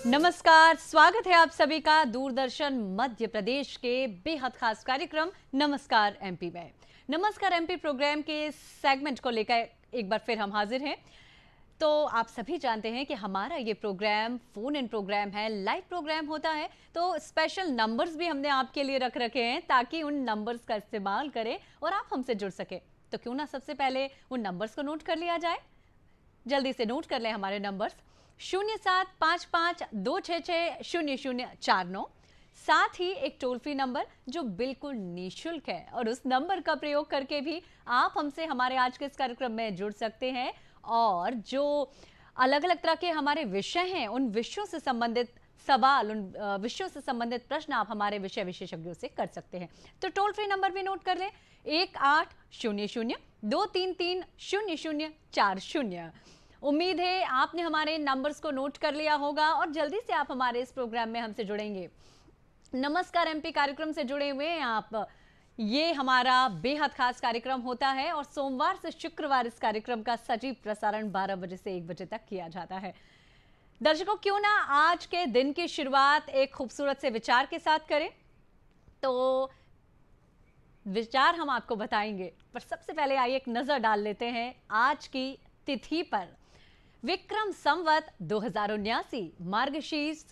नमस्कार, स्वागत है आप सभी का दूरदर्शन मध्य प्रदेश के बेहद खास कार्यक्रम नमस्कार एमपी में। नमस्कार एमपी प्रोग्राम के सेगमेंट को लेकर एक बार फिर हम हाजिर हैं। तो आप सभी जानते हैं कि हमारा ये प्रोग्राम फोन इन प्रोग्राम है, लाइव प्रोग्राम होता है, तो स्पेशल नंबर्स भी हमने आपके लिए रख रखे हैं ताकि उन नंबर्स का इस्तेमाल करें और आप हमसे जुड़ सके। तो क्यों ना सबसे पहले उन नंबर्स को नोट कर लिया जाए। जल्दी से नोट कर लें हमारे नंबर्स 0755-266-0049, साथ ही एक टोल फ्री नंबर जो बिल्कुल निःशुल्क है और उस नंबर का प्रयोग करके भी आप हमसे हमारे आज के इस कार्यक्रम में जुड़ सकते हैं और जो अलग अलग तरह के हमारे विषय हैं उन विषयों से संबंधित सवाल, उन विषयों से संबंधित प्रश्न आप हमारे विषय विशेषज्ञों से कर सकते हैं। तो टोल फ्री नंबर भी नोट कर लें 1800-233-0040। उम्मीद है आपने हमारे नंबर्स को नोट कर लिया होगा और जल्दी से आप हमारे इस प्रोग्राम में हमसे जुड़ेंगे। नमस्कार एमपी कार्यक्रम से जुड़े हुए हैं आप। ये हमारा बेहद खास कार्यक्रम होता है और सोमवार से शुक्रवार इस कार्यक्रम का सजीव प्रसारण 12 बजे से 1 बजे तक किया जाता है। दर्शकों, क्यों ना आज के दिन की शुरुआत एक खूबसूरत से विचार के साथ करें। तो विचार हम आपको बताएंगे, पर सबसे पहले आइए एक नजर डाल लेते हैं आज की तिथि पर। विक्रम संवत 2079 मार्गशीर्ष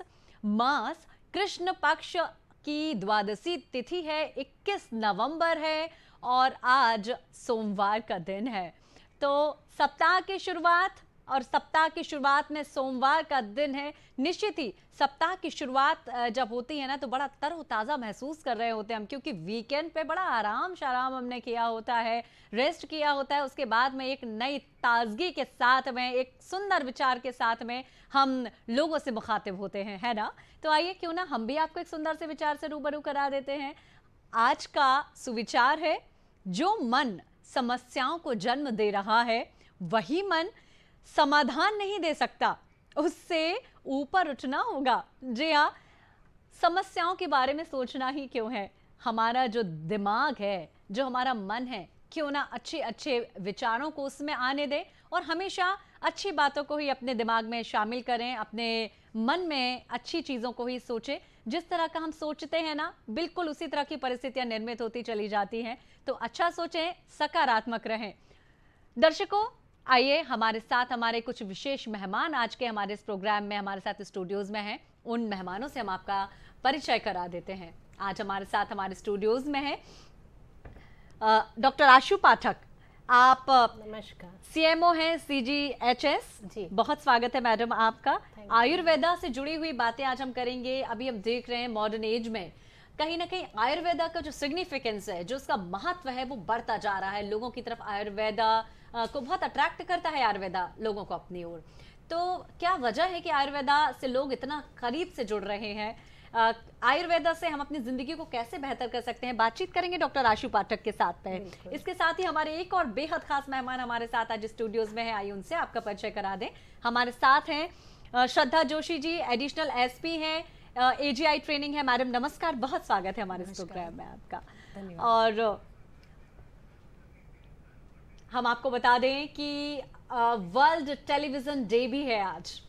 मास कृष्ण पक्ष की द्वादशी तिथि है, 21 नवंबर है और आज सोमवार का दिन है। तो सप्ताह की शुरुआत और सप्ताह की शुरुआत में सोमवार का दिन है। निश्चित ही सप्ताह की शुरुआत जब होती है ना तो बड़ा तरोताज़ा महसूस कर रहे होते हैं हम, क्योंकि वीकेंड पे बड़ा आराम शाराम हमने किया होता है, रेस्ट किया होता है। उसके बाद में एक नई ताजगी के साथ में, एक सुंदर विचार के साथ में हम लोगों से मुखातिब होते हैं, है ना। तो आइए क्यों ना हम भी आपको एक सुंदर से विचार से रूबरू करा देते हैं। आज का सुविचार है, जो मन समस्याओं को जन्म दे रहा है वही मन समाधान नहीं दे सकता, उससे ऊपर उठना होगा। जी हाँ, समस्याओं के बारे में सोचना ही क्यों है, हमारा जो दिमाग है, जो हमारा मन है, क्यों ना अच्छे अच्छे विचारों को उसमें आने दें और हमेशा अच्छी बातों को ही अपने दिमाग में शामिल करें, अपने मन में अच्छी चीज़ों को ही सोचें। जिस तरह का हम सोचते हैं ना, बिल्कुल उसी तरह की परिस्थितियां निर्मित होती चली जाती हैं। तो अच्छा सोचें, सकारात्मक रहें। दर्शकों, आइए हमारे साथ हमारे कुछ विशेष मेहमान आज के हमारे इस प्रोग्राम में हमारे साथ स्टूडियोज में हैं। उन मेहमानों से हम आपका परिचय करा देते हैं। आज हमारे साथ हमारे स्टूडियोज में है डॉक्टर आशु पाठक। आप नमस्कार। सीएमओ हैं सीजीएचएस जी। बहुत स्वागत है मैडम आपका। आयुर्वेदा से जुड़ी हुई बातें आज हम करेंगे। अभी हम देख रहे हैं मॉडर्न एज में कहीं ना कहीं आयुर्वेदा का जो सिग्निफिकेंस है, जो उसका महत्व है, वो बढ़ता जा रहा है। लोगों की तरफ आयुर्वेदा को बहुत अट्रैक्ट करता है आयुर्वेदा लोगों को अपनी ओर। तो क्या वजह है कि आयुर्वेदा से लोग इतना करीब से जुड़ रहे हैं? आयुर्वेदा से हम अपनी जिंदगी को कैसे बेहतर कर सकते हैं, बातचीत करेंगे डॉक्टर आशु पाठक के साथ में। इसके साथ ही हमारे एक और बेहद खास मेहमान हमारे साथ आज स्टूडियोज में है। आइए उनसे आपका परिचय करा दें। हमारे साथ हैं श्रद्धा जोशी जी, एडिशनल एसपी हैं, एजीआई ट्रेनिंग है। मैडम नमस्कार, बहुत स्वागत है हमारे इस प्रोग्राम में आपका। और हम आपको बता दें कि वर्ल्ड टेलीविजन डे भी है आज,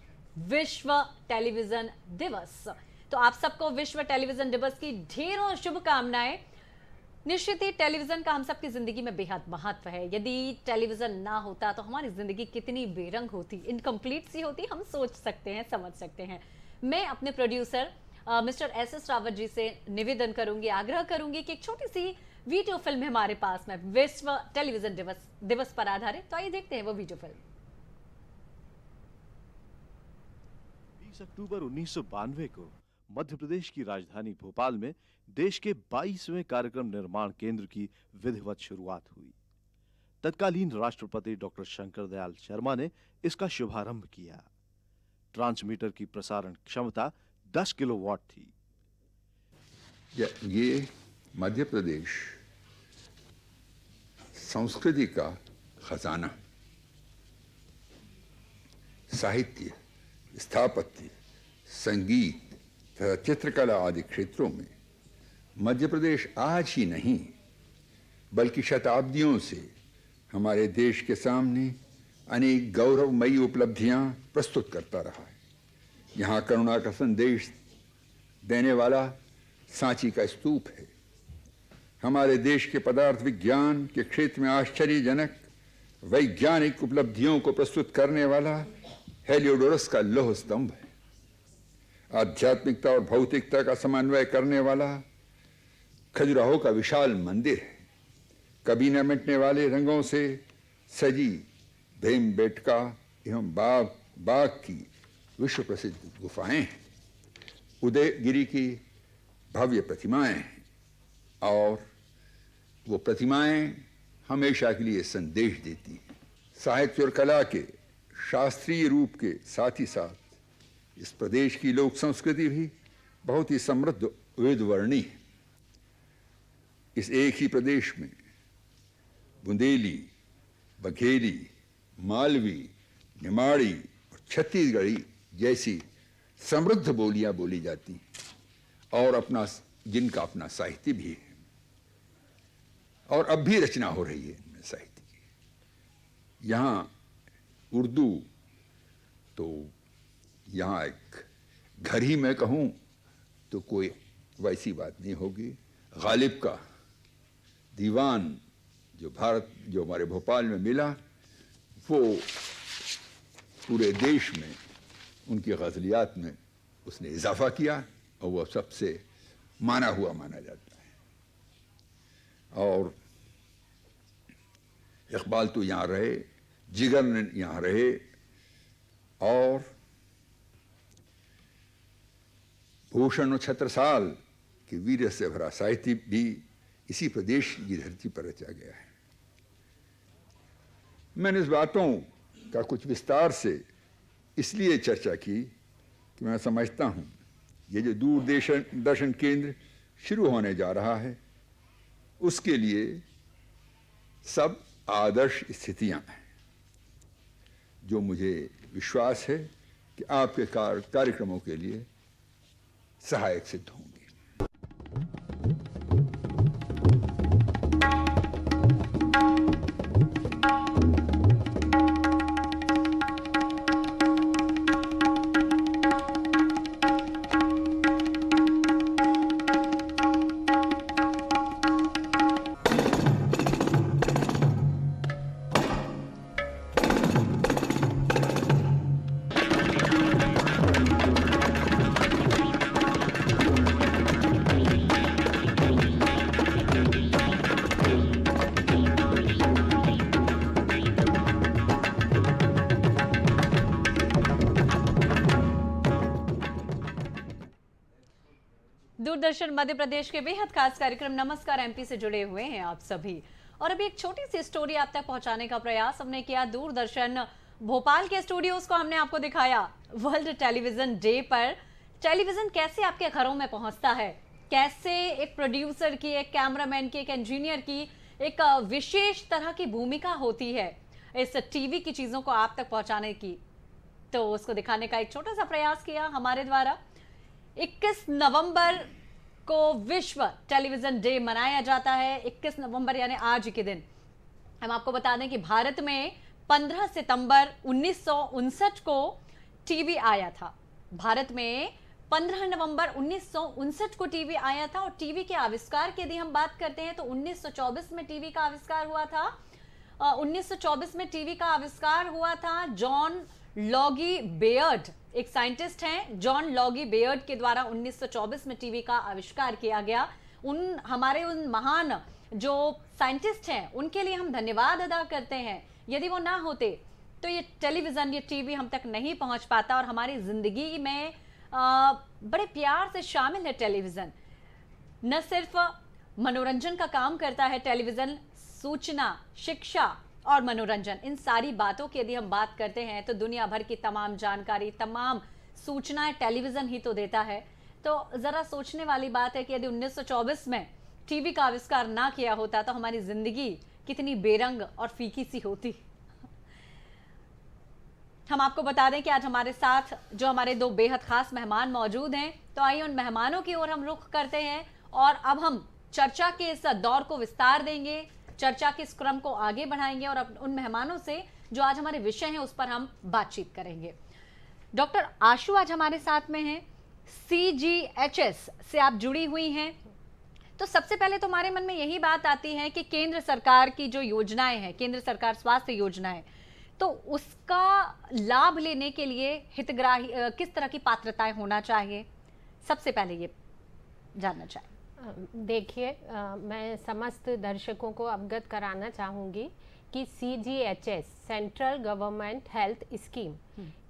विश्व टेलीविजन दिवस। तो आप सबको विश्व टेलीविजन दिवस की ढेरों शुभकामनाएं। निश्चित ही टेलीविजन का हम सबकी जिंदगी में बेहद महत्व है। यदि टेलीविजन ना होता तो हमारी जिंदगी कितनी बेरंग होती, इनकम्प्लीट सी होती, हम सोच सकते हैं, समझ सकते हैं। मैं अपने producer mister S Rawat ji से निवेदन करूंगी, आग्रह करूंगी कि एक छोटी सी वीडियो फिल्म है हमारे पास में विश्व टेलीविजन दिवस पर आधारित। तो आइए देखते हैं वो वीडियो फिल्म। 20 अक्टूबर 1992 को मध्य प्रदेश की राजधानी भोपाल में देश के 22वें कार्यक्रम निर्माण केंद्र की विधिवत शुरुआत हुई। तत्कालीन राष्ट्रपति डॉक्टर शंकर दयाल शर्मा ने इसका शुभारंभ किया। ट्रांसमीटर की प्रसारण क्षमता 10 किलोवाट थी। ये मध्य प्रदेश संस्कृति का खजाना, साहित्य, स्थापत्य, संगीत तथा चित्रकला आदि क्षेत्रों में मध्य प्रदेश आज ही नहीं बल्कि शताब्दियों से हमारे देश के सामने अनेक गौरवमयी उपलब्धियां प्रस्तुत करता रहा है। यहाँ करुणा का संदेश देने वाला सांची का स्तूप है। हमारे देश के पदार्थ विज्ञान के क्षेत्र में आश्चर्यजनक वैज्ञानिक उपलब्धियों को प्रस्तुत करने वाला हेलियोडोरस का लौह स्तंभ है। आध्यात्मिकता और भौतिकता का समन्वय करने वाला खजुराहो का विशाल मंदिर है। कभी न मिटने वाले रंगों से सजी भीमबेटका एवं बाघ की विश्व प्रसिद्ध गुफाएं हैं। उदयगिरी की भव्य प्रतिमाएं हैं और वो प्रतिमाएं हमेशा के लिए संदेश देती हैं। साहित्य और कला के शास्त्रीय रूप के साथ ही साथ इस प्रदेश की लोक संस्कृति भी बहुत ही समृद्ध वेदवर्णी है। इस एक ही प्रदेश में बुंदेली, बघेली, मालवी, निमाड़ी और छत्तीसगढ़ी जैसी समृद्ध बोलियां बोली जाती हैं और जिनका अपना साहित्य भी है और अब भी रचना हो रही है इनमें साहित्य की। यहाँ उर्दू तो यहाँ एक घर ही मैं कहूँ तो कोई वैसी बात नहीं होगी। गालिब का दीवान जो हमारे भोपाल में मिला, वो पूरे देश में उनकी गज़लियात में उसने इजाफा किया और वह सबसे माना जाता है। और इकबाल तो यहाँ रहे, जिगर ने यहाँ रहे और भूषण और छत्रसाल के वीर से भरा साहित्य भी इसी प्रदेश की धरती पर रचा गया है। मैंने इस बातों का कुछ विस्तार से इसलिए चर्चा की कि मैं समझता हूँ ये जो दूरदर्शन केंद्र शुरू होने जा रहा है उसके लिए सब आदर्श स्थितियां हैं जो मुझे विश्वास है कि आपके कार्यक्रमों के लिए सहायक सिद्ध होंगे। दूरदर्शन मध्य प्रदेश के बेहद खास कार्यक्रम नमस्कार एमपी से जुड़े हुए हैं आप सभी। और अभी एक छोटी सी स्टोरी आप तक पहुंचाने का प्रयास हमने किया। दूरदर्शन भोपाल के स्टूडियोज को हमने आपको दिखाया वर्ल्ड टेलीविजन डे पर टेलीविजन कैसे आपके घरों में पहुंचता है, कैसे एक प्रोड्यूसर की, एक कैमरामैन की, एक इंजीनियर की एक विशेष तरह की भूमिका होती है इस टीवी की चीजों को आप तक पहुंचाने की। तो उसको दिखाने का एक छोटा सा प्रयास किया हमारे द्वारा। 21 नवंबर को विश्व टेलीविजन डे मनाया जाता है। 21 नवंबर यानी आज के दिन हम आपको बता दें कि भारत में 15 सितंबर 1959 को टीवी आया था। भारत में 15 नवंबर 1959 को टीवी आया था। और टीवी के आविष्कार की यदि हम बात करते हैं तो 1924 में टीवी का आविष्कार हुआ था। 1924 में टीवी का आविष्कार हुआ था। जॉन लॉगी बेयर्ड एक साइंटिस्ट हैं, जॉन लॉगी बेयर्ड के द्वारा 1924 में टीवी का आविष्कार किया गया। हमारे उन महान जो साइंटिस्ट हैं उनके लिए हम धन्यवाद अदा करते हैं। यदि वो ना होते तो ये टेलीविजन, ये टीवी हम तक नहीं पहुंच पाता। और हमारी जिंदगी में बड़े प्यार से शामिल है टेलीविजन। न सिर्फ मनोरंजन का काम करता है टेलीविजन, सूचना, शिक्षा और मनोरंजन, इन सारी बातों की यदि हम बात करते हैं तो दुनिया भर की तमाम जानकारी, तमाम सूचनाएं टेलीविजन ही तो देता है। तो जरा सोचने वाली बात है कि यदि 1924 में टीवी का आविष्कार ना किया होता तो हमारी जिंदगी कितनी बेरंग और फीकी सी होती। हम आपको बता दें कि आज हमारे साथ जो हमारे दो बेहद खास मेहमान मौजूद हैं, तो आइए उन मेहमानों की ओर हम रुख करते हैं और अब हम चर्चा के इस दौर को विस्तार देंगे, चर्चा के इस क्रम को आगे बढ़ाएंगे और उन मेहमानों से जो आज हमारे विषय हैं उस पर हम बातचीत करेंगे। डॉक्टर आशु आज हमारे साथ में हैं, CGHS से आप जुड़ी हुई हैं। तो सबसे पहले तो हमारे मन में यही बात आती है कि केंद्र सरकार की जो योजनाएं हैं, केंद्र सरकार स्वास्थ्य योजनाएं, तो उसका लाभ लेने के लिए हितग्राही किस तरह की पात्रताएं होना चाहिए, सबसे पहले ये जानना चाहिए। देखिए, मैं समस्त दर्शकों को अवगत कराना चाहूँगी कि CGHS central government health scheme,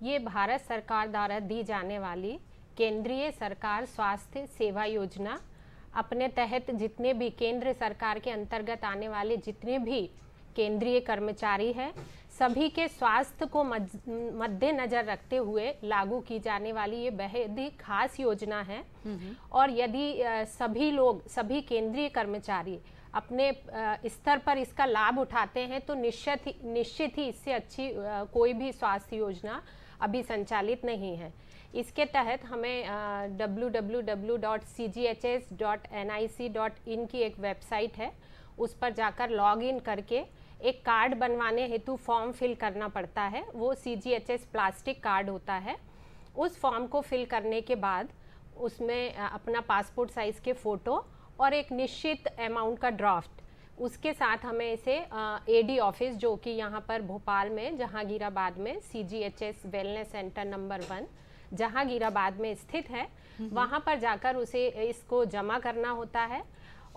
ये भारत सरकार द्वारा दी जाने वाली केंद्रीय सरकार स्वास्थ्य सेवा योजना, अपने तहत जितने भी केंद्र सरकार के अंतर्गत आने वाले जितने भी केंद्रीय कर्मचारी हैं, सभी के स्वास्थ्य को मद्देनजर रखते हुए लागू की जाने वाली ये बेहद ही खास योजना है। और यदि सभी लोग, सभी केंद्रीय कर्मचारी अपने स्तर पर इसका लाभ उठाते हैं तो निश्चित ही इससे अच्छी कोई भी स्वास्थ्य योजना अभी संचालित नहीं है। इसके तहत हमें www.cghs.nic.in की एक वेबसाइट है, उस पर जाकर लॉग इन करके एक कार्ड बनवाने हेतु फॉर्म फिल करना पड़ता है। वो CGHS प्लास्टिक कार्ड होता है। उस फॉर्म को फिल करने के बाद उसमें अपना पासपोर्ट साइज़ के फ़ोटो और एक निश्चित अमाउंट का ड्राफ्ट, उसके साथ हमें इसे AD ऑफिस, जो कि यहाँ पर भोपाल में जहांगीराबाद में CGHS wellness centre number 1 Jahangirabad में स्थित है, वहाँ पर जाकर उसे इसको जमा करना होता है।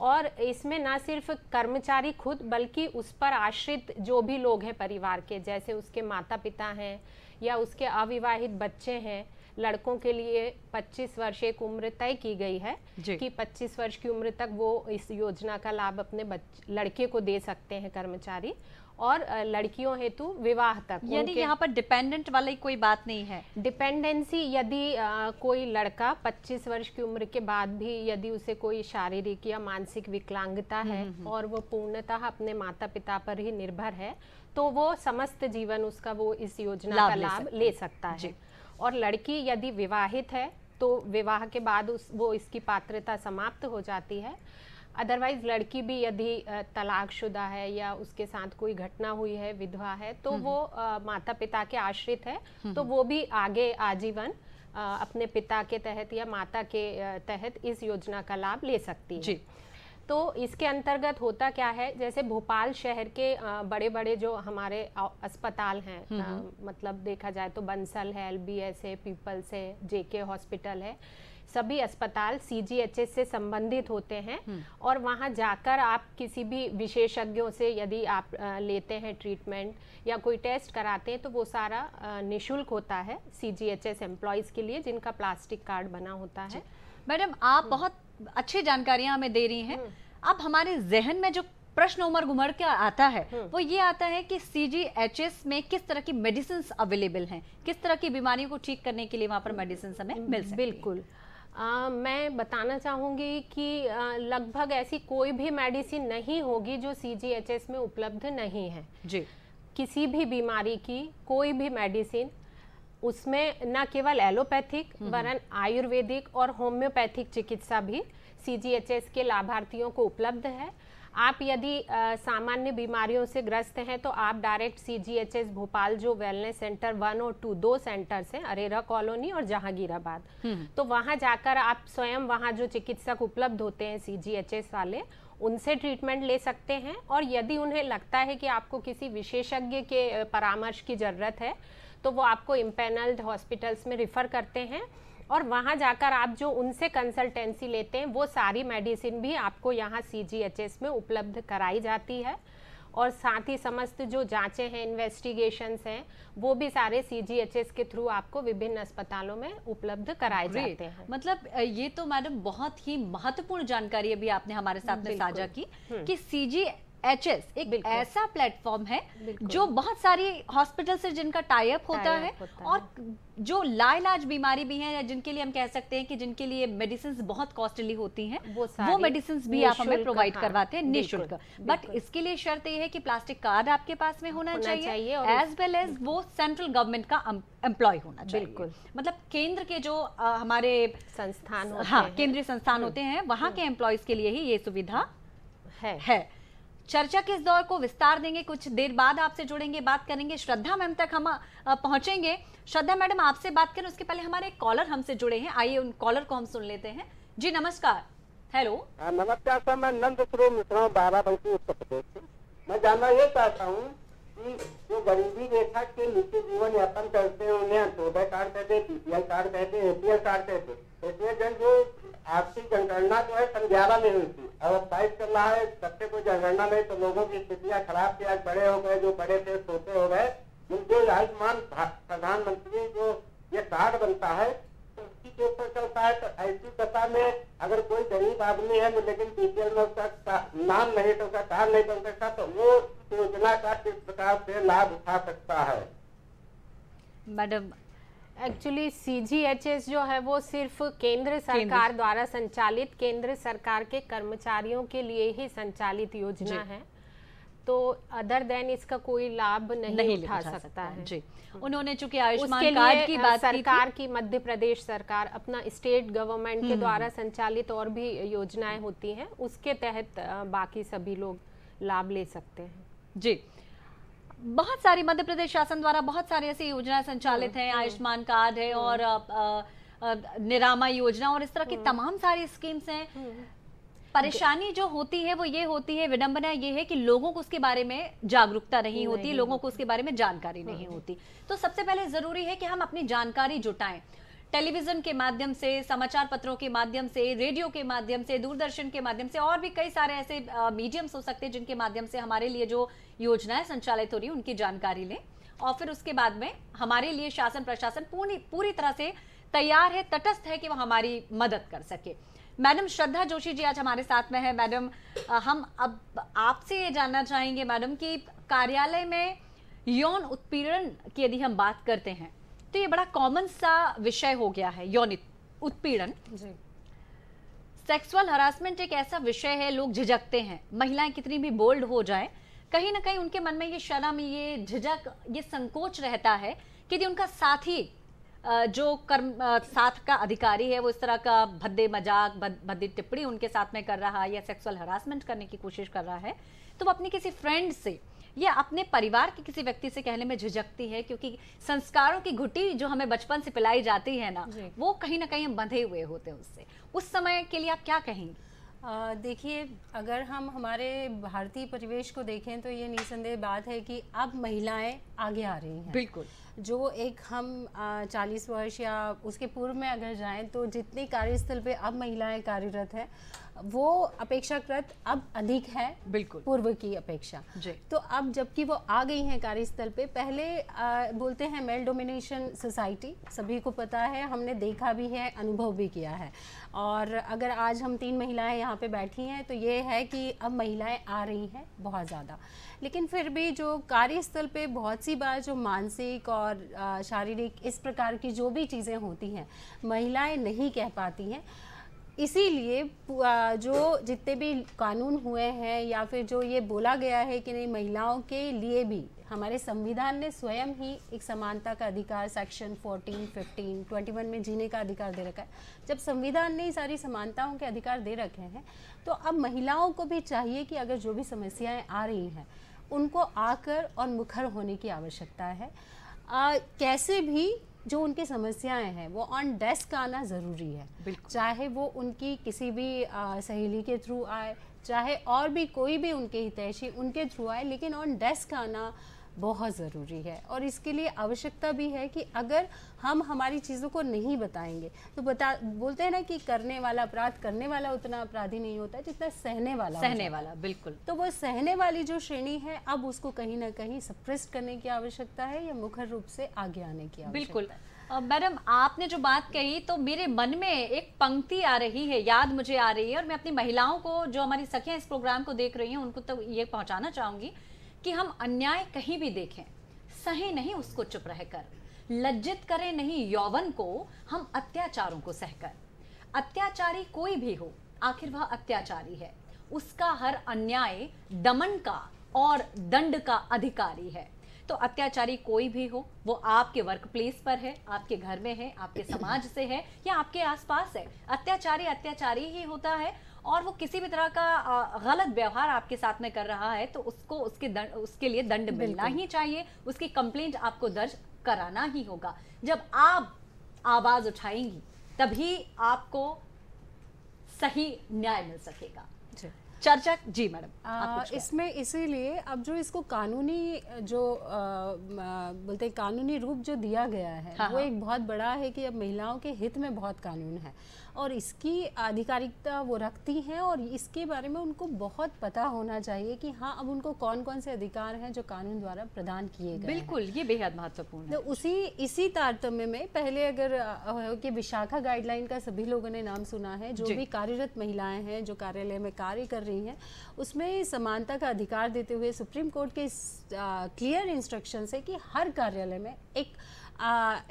और इसमें ना सिर्फ कर्मचारी खुद बल्कि उस पर आश्रित जो भी लोग हैं परिवार के, जैसे उसके माता पिता हैं या उसके अविवाहित बच्चे हैं। लड़कों के लिए 25 वर्ष एक उम्र तय की गई है कि 25 वर्ष की उम्र तक वो इस योजना का लाभ अपने लड़के को दे सकते हैं कर्मचारी, और लड़कियों हेतु विवाह तक। यानी यहाँ पर डिपेंडेंट वाली कोई बात नहीं है। डिपेंडेंसी, यदि कोई लड़का 25 वर्ष की उम्र के बाद भी यदि उसे कोई शारीरिक या मानसिक विकलांगता है और वो पूर्णतः अपने माता पिता पर ही निर्भर है, तो वो समस्त जीवन उसका वो इस योजना का लाभ ले सकता है। और लड़की यदि विवाहित है तो विवाह के बाद वो इसकी पात्रता समाप्त हो जाती है। अदरवाइज लड़की भी यदि तलाकशुदा है या उसके साथ कोई घटना हुई है, विधवा है, तो वो माता पिता के आश्रित है, तो वो भी आगे आजीवन अपने पिता के तहत या माता के तहत इस योजना का लाभ ले सकती है जी। तो इसके अंतर्गत होता क्या है, जैसे भोपाल शहर के बड़े बड़े जो हमारे अस्पताल हैं, मतलब देखा जाए तो बंसल है, LBS है, पीपल्स है, JK हॉस्पिटल है, सभी अस्पताल CGHS से संबंधित होते हैं। और वहां जाकर आप किसी भी विशेषज्ञों से यदि आप लेते हैं ट्रीटमेंट या कोई टेस्ट कराते हैं तो वो सारा निःशुल्क होता है CGHS एम्प्लॉयज़ के लिए, जिनका प्लास्टिक कार्ड बना होता है। मैडम, आप बहुत अच्छी जानकारियां हमें दे रही हैं। अब हमारे जहन में जो प्रश्न उमड़ घुमड़ के आता है वो ये आता है कि CGHS में किस तरह की मेडिसिन अवेलेबल हैं, किस तरह की बीमारियों को ठीक करने के लिए वहाँ पर मेडिसिन हमें मिल सकती है। बिल्कुल, मैं बताना चाहूँगी कि लगभग ऐसी कोई भी मेडिसिन नहीं होगी जो CGHS में उपलब्ध नहीं है जी। किसी भी बीमारी की कोई भी मेडिसिन, उसमें न केवल एलोपैथिक वरन आयुर्वेदिक और होम्योपैथिक चिकित्सा भी CGHS के लाभार्थियों को उपलब्ध है। आप यदि सामान्य बीमारियों से ग्रस्त हैं तो आप डायरेक्ट CGHS भोपाल जो वेलनेस सेंटर 1 और 2, 2 सेंटर्स हैं, अरेरा कॉलोनी और जहांगीराबाद, तो वहां जाकर आप स्वयं वहां जो चिकित्सक उपलब्ध होते हैं CGHS वाले, उनसे ट्रीटमेंट ले सकते हैं। और यदि उन्हें लगता है कि आपको किसी विशेषज्ञ के परामर्श की ज़रूरत है तो वो आपको इम्पैनल्ड हॉस्पिटल्स में रिफ़र करते हैं और वहाँ जाकर आप जो उनसे कंसल्टेंसी लेते हैं वो सारी मेडिसिन भी आपको यहाँ CGHS में उपलब्ध कराई जाती है। और साथ ही समस्त जो जांचें हैं, इन्वेस्टिगेशंस हैं, वो भी सारे CGHS के थ्रू आपको विभिन्न अस्पतालों में उपलब्ध कराए जाते हैं। मतलब ये तो मैडम बहुत ही महत्वपूर्ण जानकारी अभी आपने हमारे साथ में साझा की कि CGHS एक ऐसा प्लेटफॉर्म है जो बहुत सारी हॉस्पिटल से जिनका टाई अप होता है और जो लाइलाज बीमारी भी है या जिनके लिए हम कह सकते हैं कि जिनके लिए मेडिसिन बहुत कॉस्टली होती हैं, वो मेडिसिन भी आप हमें प्रोवाइड करवाते हैं निःशुल्क। बट इसके लिए शर्त ये है कि प्लास्टिक कार्ड आपके पास में होना चाहिए एज वेल एज वो सेंट्रल गवर्नमेंट का एम्प्लॉय होना चाहिए। बिल्कुल, मतलब केंद्र के जो हमारे संस्थान केंद्रीय संस्थान होते हैं वहाँ के एम्प्लॉयज के लिए ही ये सुविधा है। चर्चा के इस दौर को विस्तार देंगे, कुछ देर बाद आपसे जुड़ेंगे, बात करेंगे। श्रद्धा मैम तक हम पहुंचेंगे। श्रद्धा मैडम आपसे बात करें उसके पहले हमारे एक कॉलर हमसे जुड़े हैं, आइए उन कॉलर को हम सुन लेते हैं। जी नमस्कार। हेलो। नमस्कार सर, मैं नंद स्वरूप मिश्रा हूँ, बाराबंकी उत्तर प्रदेश से। मैं जानना ये चाहता हूँ कि जो गरीबी रेखा के नीचे जीवन यापन करते हैं उन्हें अंत्योदय कार्ड कहते हैं, बीपीएल कार्ड कहते हैं, एपीएल कार्ड कहते हैं। इसमें जो आर्थिक जनगणना जो है 2011 में हुई थी, अब 22 चल रहा है, तब से कोई जनगणना नहीं, तो लोगों की स्थितियाँ खराब थी, आज बड़े हो गए, जो बड़े थे छोटे हो गए। जो आयुष्मान प्रधानमंत्री जो ये कार्ड बनता है तो उसकी के ऊपर चलता है। तो ऐसी दशा में अगर कोई गरीब आदमी है लेकिन बीपीएल में उसका नाम नहीं, तो उसका कार्ड नहीं बन सकता, तो वो योजना का किस प्रकार से लाभ उठा सकता है? मैडम एक्चुअली CGHS जो है वो सिर्फ केंद्र सरकार द्वारा संचालित, केंद्र सरकार के कर्मचारियों के लिए ही संचालित योजना है, तो अदर देन इसका कोई लाभ नहीं उठा सकता है जी। उन्होंने चूंकि आयुष्मान उसके कार्ड लिए की बात सरकार की मध्य प्रदेश सरकार अपना स्टेट गवर्नमेंट के द्वारा संचालित और भी योजनाएं होती हैं, उसके तहत बाकी सभी लोग लाभ ले सकते हैं। जी, बहुत सारी मध्य प्रदेश शासन द्वारा बहुत सारी ऐसी योजनाएं संचालित हैं, आयुष्मान कार्ड है और निरामा योजना और इस तरह की तमाम सारी स्कीम्स हैं। परेशानी जो होती है वो ये होती है, विडंबना ये है कि लोगों को उसके बारे में जागरूकता नहीं होती, लोगों को उसके बारे में जानकारी नहीं होती। तो सबसे पहले जरूरी है कि हम अपनी जानकारी जुटाएं, टेलीविजन के माध्यम से, समाचार पत्रों के माध्यम से, रेडियो के माध्यम से, दूरदर्शन के माध्यम से, और भी कई सारे ऐसे मीडियम्स हो सकते हैं जिनके माध्यम से हमारे लिए जो योजनाएं संचालित हो रही है उनकी जानकारी लें, और फिर उसके बाद में हमारे लिए शासन प्रशासन पूरी तरह से तैयार है, तटस्थ है कि वो हमारी मदद कर सके। मैडम श्रद्धा जोशी जी आज हमारे साथ में है। मैडम हम अब आपसे ये जानना चाहेंगे मैडम कि कार्यालय में यौन उत्पीड़न की यदि हम बात करते हैं तो ये बड़ा कॉमन सा विषय हो गया है, यौन उत्पीड़न। जी। सेक्सुअल हरासमेंट एक ऐसा विषय है, लोग झिझकते हैं, महिलाएं कितनी भी बोल्ड हो जाए कहीं ना कहीं उनके मन में ये शर्म, ये झिझक, ये संकोच रहता है कि यदि उनका साथी जो साथ का अधिकारी है वो इस तरह का भद्दे मजाक, भद्दी टिप्पणी उनके साथ में कर रहा है या सेक्सुअल हरासमेंट करने की कोशिश कर रहा है, तो वो अपनी किसी फ्रेंड से या अपने परिवार के किसी व्यक्ति से कहने में झिझकती है, क्योंकि संस्कारों की घुटी जो हमें बचपन से पिलाई जाती है ना, वो कहीं ना कहीं हम बंधे हुए होते हैं उससे। उस समय के लिए आप क्या कहेंगे? देखिए, अगर हम हमारे भारतीय परिवेश को देखें तो ये निसंदेह बात है कि अब महिलाएं आगे आ रही हैं। बिल्कुल। जो एक हम 40 वर्ष या उसके पूर्व में अगर जाएं तो जितनी कार्यस्थल पे अब महिलाएं कार्यरत हैं वो अपेक्षाकृत अब अधिक है, बिल्कुल पूर्व की अपेक्षा। तो अब जबकि वो आ गई हैं कार्यस्थल पे, पहले बोलते हैं मेल डोमिनेशन सोसाइटी, सभी को पता है, हमने देखा भी है, अनुभव भी किया है। और अगर आज हम 3 महिलाएं यहाँ पे बैठी हैं तो ये है कि अब महिलाएं आ रही हैं बहुत ज़्यादा, लेकिन फिर भी जो कार्यस्थल पे बहुत सी बार जो मानसिक और शारीरिक इस प्रकार की जो भी चीज़ें होती हैं महिलाएं नहीं कह पाती हैं। इसीलिए जो जितने भी कानून हुए हैं या फिर जो ये बोला गया है कि नहीं, महिलाओं के लिए भी हमारे संविधान ने स्वयं ही एक समानता का अधिकार सेक्शन 14, 15, 21 में जीने का अधिकार दे रखा है। जब संविधान ने सारी समानताओं के अधिकार दे रखे हैं तो अब महिलाओं को भी चाहिए कि अगर जो भी समस्याएं आ रही हैं उनको आकर और मुखर होने की आवश्यकता है। कैसे भी जो उनकी समस्याएं हैं वो ऑन डेस्क आना ज़रूरी है, चाहे वो उनकी किसी भी सहेली के थ्रू आए, चाहे और भी कोई भी उनके हितैषी उनके थ्रू आए, लेकिन ऑन डेस्क आना बहुत ज़रूरी है। और इसके लिए आवश्यकता भी है कि अगर हम हमारी चीज़ों को नहीं बताएंगे तो बोलते हैं ना कि करने वाला अपराध करने वाला उतना अपराधी नहीं होता जितना सहने वाला। बिल्कुल। तो वो सहने वाली जो श्रेणी है अब उसको कहीं ना कहीं सप्रेस करने की आवश्यकता है या मुखर रूप से आगे आने की आवश्यकता बिल्कुल। है। मैडम आपने जो बात कही तो मेरे मन में एक पंक्ति आ रही है, याद मुझे आ रही है, और मैं अपनी महिलाओं को, जो हमारी सखियां इस प्रोग्राम को देख रही हैं, उनको तो ये पहुंचाना चाहूंगी कि हम अन्याय कहीं भी देखें, सहे नहीं उसको चुप रहकर, लज्जित करें नहीं यौवन को हम अत्याचारों को सहकर। अत्याचारी कोई भी हो आखिर वह अत्याचारी है, उसका हर अन्याय दमन का और दंड का अधिकारी है। तो अत्याचारी कोई भी हो, वो आपके वर्क प्लेस पर है, आपके घर में है, आपके समाज से है या आपके आसपास है, अत्याचारी अत्याचारी ही होता है। और वो किसी भी तरह का गलत व्यवहार आपके साथ में कर रहा है तो उसको उसके लिए दंड मिलना ही चाहिए, उसकी कंप्लेंट आपको दर्ज कराना ही होगा। जब आप आवाज उठाएंगी तभी आपको सही न्याय मिल सकेगा। चर्चा जी मैडम इसमें इसीलिए अब जो इसको कानूनी जो बोलते हैं कानूनी रूप जो दिया गया है, हाँ, वो एक बहुत बड़ा है कि अब महिलाओं के हित में बहुत कानून है और इसकी आधिकारिकता वो रखती हैं और इसके बारे में उनको बहुत पता होना चाहिए कि हाँ अब उनको कौन कौन से अधिकार हैं जो कानून द्वारा प्रदान किए गए। बिल्कुल, ये बेहद महत्वपूर्ण है। तो इसी तारतम्य में पहले अगर कि विशाखा गाइडलाइन का सभी लोगों ने नाम सुना है, जो भी कार्यरत महिलाएं हैं जो कार्यालय में कार्य कर रही हैं, उसमें समानता का अधिकार देते हुए सुप्रीम कोर्ट के क्लियर इंस्ट्रक्शन है कि हर कार्यालय में एक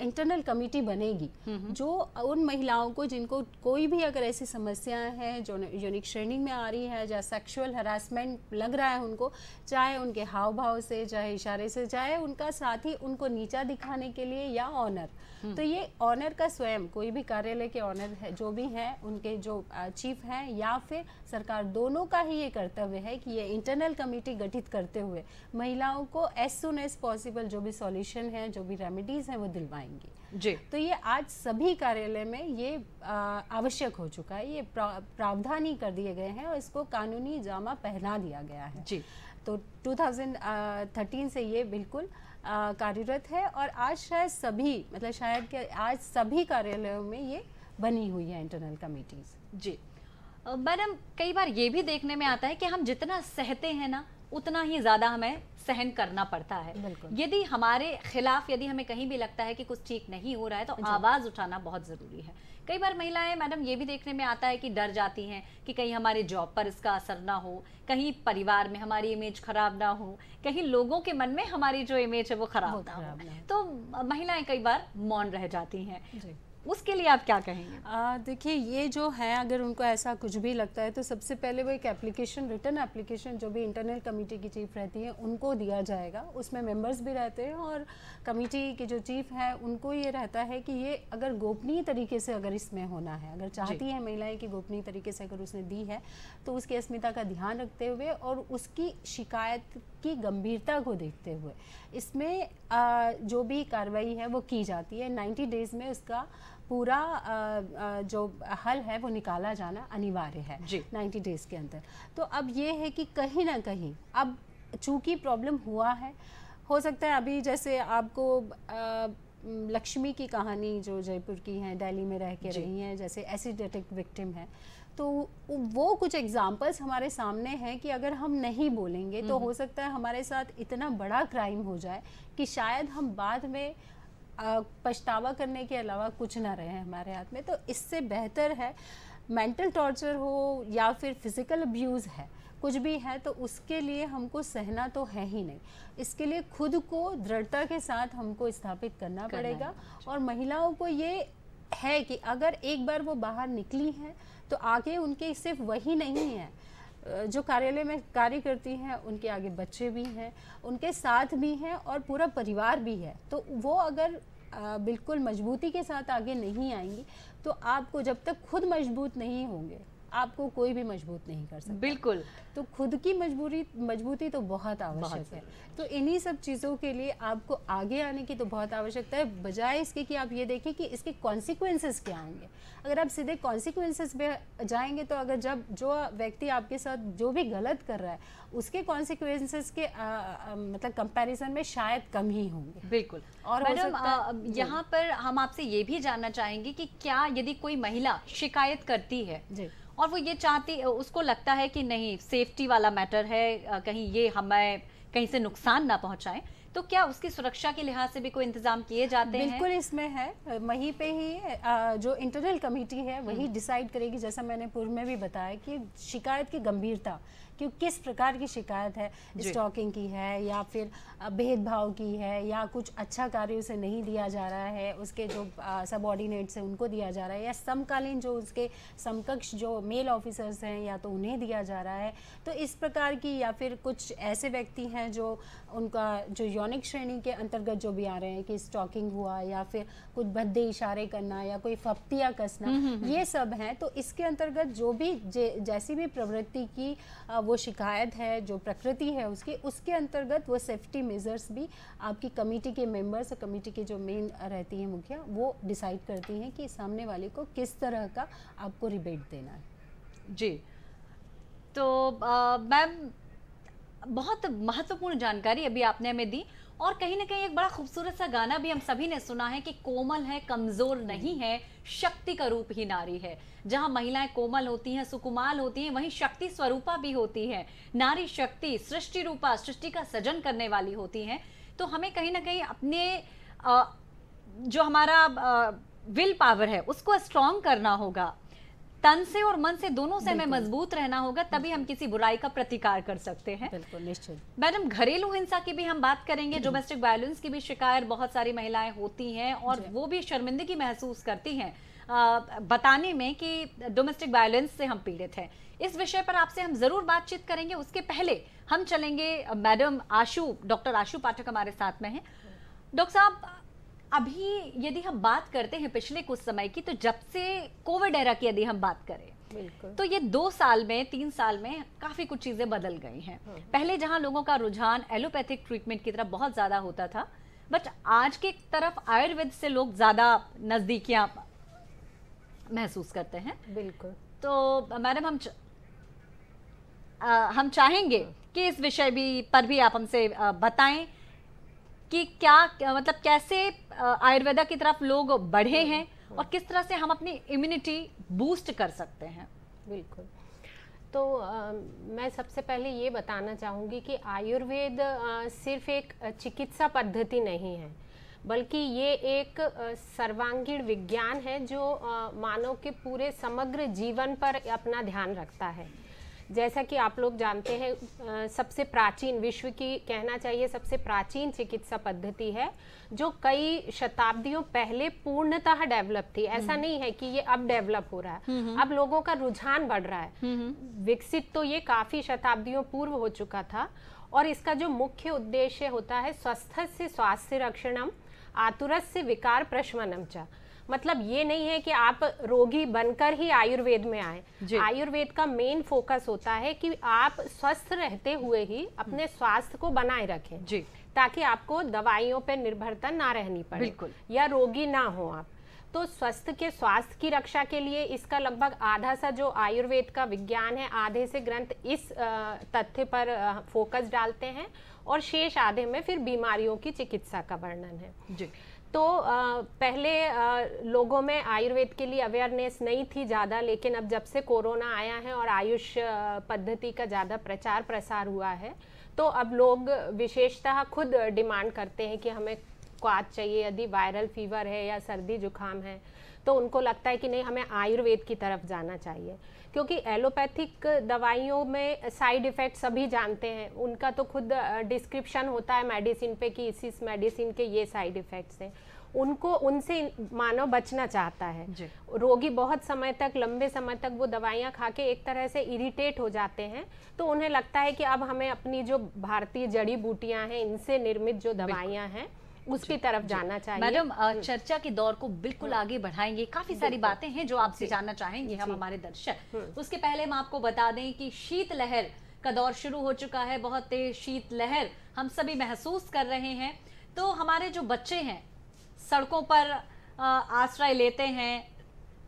इंटरनल कमेटी बनेगी जो उन महिलाओं को जिनको कोई भी अगर ऐसी समस्याएं हैं जो यूनिक श्रेणी में आ रही है, या सेक्सुअल हरासमेंट लग रहा है उनको, चाहे उनके हाव भाव से, चाहे इशारे से, चाहे उनका साथ ही उनको नीचा दिखाने के लिए या ऑनर, तो ये ऑनर का स्वयं कोई भी कार्यालय के ऑनर है जो भी हैं, उनके जो चीफ हैं या फिर सरकार, दोनों का ही ये कर्तव्य है कि ये इंटरनल कमेटी गठित करते हुए महिलाओं को एज सुन एज पॉसिबल जो भी सॉल्यूशन है, जो भी रेमेडीज हैं वो दिलवाएंगी जी। तो ये आज सभी कार्यालय में ये आवश्यक हो चुका है, ये प्रावधान ही कर दिए गए हैं और इसको कानूनी जामा पहना दिया गया है जी। तो 2013 से ये बिल्कुल कार्यरत है और आज शायद कि आज सभी कार्यालयों में ये बनी हुई है इंटरनल कमेटीज। जी मैडम, कई बार ये भी देखने में आता है कि हम जितना सहते हैं ना उतना ही ज़्यादा हमें सहन करना पड़ता है। यदि हमारे खिलाफ यदि हमें कहीं भी लगता है कि कुछ ठीक नहीं हो रहा है तो आवाज़ उठाना बहुत ज़रूरी है। कई बार महिलाएं मैडम ये भी देखने में आता है कि डर जाती हैं कि कहीं हमारे जॉब पर इसका असर ना हो, कहीं परिवार में हमारी इमेज खराब ना हो, कहीं लोगों के मन में हमारी जो इमेज है वो खराब ना हो, तो महिलाएं कई बार मौन रह जाती हैं। उसके लिए आप क्या कहेंगे? देखिए, ये जो है अगर उनको ऐसा कुछ भी लगता है तो सबसे पहले वो एक एप्लीकेशन, रिटन एप्लीकेशन जो भी इंटरनल कमेटी की चीफ रहती है उनको दिया जाएगा। उसमें मेंबर्स भी रहते हैं और कमेटी के जो चीफ है उनको ये रहता है कि ये अगर गोपनीय तरीके से अगर इसमें होना है, अगर चाहती है महिलाएं कि गोपनीय तरीके से अगर उसने दी है तो उसकी अस्मिता का ध्यान रखते हुए और उसकी शिकायत की गंभीरता को देखते हुए इसमें जो भी कार्रवाई है वो की जाती है। 90 डेज में उसका पूरा जो हल है वो निकाला जाना अनिवार्य है 90 डेज के अंदर। तो अब ये है कि कहीं ना कहीं अब चूंकि प्रॉब्लम हुआ है, हो सकता है अभी जैसे आपको लक्ष्मी की कहानी जो जयपुर की हैं, दिल्ली में रह के रही हैं, जैसे एसिडेटिक विक्टिम है, तो वो कुछ एग्जाम्पल्स हमारे सामने हैं कि अगर हम नहीं बोलेंगे तो हो सकता है हमारे साथ इतना बड़ा क्राइम हो जाए कि शायद हम बाद में पछतावा करने के अलावा कुछ ना रहे हमारे हाथ में। तो इससे बेहतर है मेंटल टॉर्चर हो या फिर फिजिकल अब्यूज़ है, कुछ भी है, तो उसके लिए हमको सहना तो है ही नहीं। इसके लिए खुद को दृढ़ता के साथ हमको स्थापित करना पड़ेगा। और महिलाओं को ये है कि अगर एक बार वो बाहर निकली हैं तो आगे उनके सिर्फ वही नहीं है जो कार्यालय में कार्य करती हैं, उनके आगे बच्चे भी हैं, उनके साथ भी हैं और पूरा परिवार भी है। तो वो अगर बिल्कुल मजबूती के साथ आगे नहीं आएंगी तो आपको जब तक खुद मजबूत नहीं होंगे आपको कोई भी मजबूत नहीं कर सकता। बिल्कुल। तो खुद की मजबूती तो बहुत आवश्यक है। तो इन्हीं सब चीज़ों के लिए आपको आगे आने की तो बहुत आवश्यकता है, बजाय इसके कि आप ये देखें कि इसके कॉन्सिक्वेंसेस क्या होंगे। अगर आप सीधे कॉन्सिक्वेंसेस पे जाएंगे तो अगर जब जो व्यक्ति आपके साथ जो भी गलत कर रहा है उसके कॉन्सिक्वेंसेस के मतलब कंपैरिजन में शायद कम ही होंगे। बिल्कुल। और मैडम यहाँ पर हम आपसे ये भी जानना चाहेंगे कि क्या यदि कोई महिला शिकायत करती है और वो ये चाहती, उसको लगता है कि नहीं सेफ्टी वाला मैटर है, कहीं ये हमें कहीं से नुकसान ना पहुंचाए, तो क्या उसकी सुरक्षा के लिहाज से भी कोई इंतजाम किए जाते हैं? बिल्कुल इसमें है, वहीं पे ही जो इंटरनल कमेटी है वही डिसाइड करेगी, जैसा मैंने पूर्व में भी बताया कि शिकायत की गंभीरता, कि किस प्रकार की शिकायत है, स्टॉकिंग की है या फिर भेदभाव की है या कुछ अच्छा कार्य उसे नहीं दिया जा रहा है, उसके जो सबऑर्डिनेट्स हैं उनको दिया जा रहा है, या समकालीन जो उसके समकक्ष जो मेल ऑफिसर्स हैं या तो उन्हें दिया जा रहा है। तो इस प्रकार की, या फिर कुछ ऐसे व्यक्ति हैं जो उनका जो यौनिक श्रेणी के अंतर्गत जो भी आ रहे हैं कि स्टॉकिंग हुआ या फिर कुछ भद्दे इशारे करना या कोई फप्तियाँ कसना, ये सब हैं। तो इसके अंतर्गत जो भी जैसी भी प्रवृत्ति की वो शिकायत है, जो प्रकृति है उसकी, उसके अंतर्गत वो सेफ्टी मेजर्स भी आपकी कमेटी के मेंबर्स, कमेटी के जो मेन रहती हैं मुखिया, वो डिसाइड करती हैं कि सामने वाले को किस तरह का आपको रिबेट देना है। जी, तो मैम बहुत महत्वपूर्ण जानकारी अभी आपने हमें दी, और कहीं ना कहीं एक बड़ा खूबसूरत सा गाना भी हम सभी ने सुना है कि कोमल है, कमजोर नहीं है, शक्ति का रूप ही नारी है। जहां महिलाएं कोमल होती हैं, सुकुमाल होती हैं, वहीं शक्ति स्वरूपा भी होती है। नारी शक्ति सृष्टि रूपा, सृष्टि का सृजन करने वाली होती हैं। तो हमें कहीं ना कहीं अपने जो हमारा विल पावर है उसको स्ट्रॉन्ग करना होगा, तन से और मन से दोनों से हमें मजबूत रहना होगा, तभी हम किसी बुराई का प्रतिकार कर सकते हैं। बिल्कुल, निश्चित। मैडम, घरेलू हिंसा की भी हम बात करेंगे। डोमेस्टिक वायलेंस की भी शिकायत बहुत सारी महिलाएं होती हैं और वो भी शर्मिंदगी महसूस करती हैं बताने में कि डोमेस्टिक वायलेंस से हम पीड़ित हैं। इस विषय पर आपसे हम जरूर बातचीत करेंगे। उसके पहले हम चलेंगे मैडम डॉक्टर आशु पाठक हमारे साथ में हैं। डॉक्टर साहब, अभी यदि हम बात करते हैं पिछले कुछ समय की, तो जब से कोविड एरा की यदि हम बात करें, बिल्कुल, तो ये 2 साल में 3 साल में काफी कुछ चीजें बदल गई हैं। पहले जहां लोगों का रुझान एलोपैथिक ट्रीटमेंट की तरफ बहुत ज्यादा होता था, बट आज की तरफ आयुर्वेद से लोग ज्यादा नजदीकियां महसूस करते हैं। बिल्कुल। तो मैडम, हम चाहेंगे कि इस विषय पर भी आप हमसे बताएं कि क्या मतलब कैसे आयुर्वेदा की तरफ लोग बढ़े हैं और किस तरह से हम अपनी इम्यूनिटी बूस्ट कर सकते हैं। बिल्कुल। तो मैं सबसे पहले ये बताना चाहूँगी कि आयुर्वेद सिर्फ एक चिकित्सा पद्धति नहीं है, बल्कि ये एक सर्वांगीण विज्ञान है जो मानव के पूरे समग्र जीवन पर अपना ध्यान रखता है। जैसा कि आप लोग जानते हैं, सबसे प्राचीन, विश्व की कहना चाहिए सबसे प्राचीन चिकित्सा पद्धति है जो कई शताब्दियों पहले पूर्णतः डेवलप थी। ऐसा नहीं है कि ये अब डेवलप हो रहा है, अब लोगों का रुझान बढ़ रहा है। विकसित तो ये काफी शताब्दियों पूर्व हो चुका था, और इसका जो मुख्य उद्देश्य होता है स्वस्थस्य स्वास्थ्य रक्षणम आतुरस्य विकार प्रशमनम च। मतलब ये नहीं है कि आप रोगी बनकर ही आयुर्वेद में आए। आयुर्वेद का मेन फोकस होता है कि आप स्वस्थ रहते हुए ही अपने स्वास्थ्य को बनाए रखें जी, ताकि आपको दवाइयों पर निर्भरता ना रहनी पड़े, बिल्कुल, या रोगी ना हो आप। तो स्वास्थ्य की रक्षा के लिए इसका लगभग आधा सा जो आयुर्वेद का विज्ञान है, आधे से ग्रंथ इस तथ्य पर फोकस डालते हैं, और शेष आधे में फिर बीमारियों की चिकित्सा का वर्णन है। जी। तो पहले लोगों में आयुर्वेद के लिए अवेयरनेस नहीं थी ज़्यादा, लेकिन अब जब से कोरोना आया है और आयुष पद्धति का ज़्यादा प्रचार प्रसार हुआ है, तो अब लोग विशेषतः खुद डिमांड करते हैं कि हमें क्वाथ चाहिए। यदि वायरल फीवर है या सर्दी जुकाम है, तो उनको लगता है कि नहीं, हमें आयुर्वेद की तरफ जाना चाहिए, क्योंकि एलोपैथिक दवाइयों में साइड इफ़ेक्ट सभी जानते हैं। उनका तो खुद डिस्क्रिप्शन होता है मेडिसिन पे कि इस मेडिसिन के ये साइड इफ़ेक्ट्स हैं। उनसे मानव बचना चाहता है। रोगी बहुत समय तक, लंबे समय तक वो दवाइयाँ खा के एक तरह से इरिटेट हो जाते हैं, तो उन्हें लगता है कि अब हमें अपनी जो भारतीय जड़ी बूटियाँ हैं, इनसे निर्मित जो दवाइयाँ हैं, उसकी तरफ जाना चाहिए। मैडम, चर्चा के दौर को बिल्कुल आगे बढ़ाएंगे। काफी सारी बातें हैं जो आपसे जानना चाहेंगे हम, हमारे दर्शक। उसके पहले हम आपको बता दें कि शीतलहर का दौर शुरू हो चुका है। बहुत तेज शीतलहर हम सभी महसूस कर रहे हैं। तो हमारे जो बच्चे हैं सड़कों पर आश्रय लेते हैं,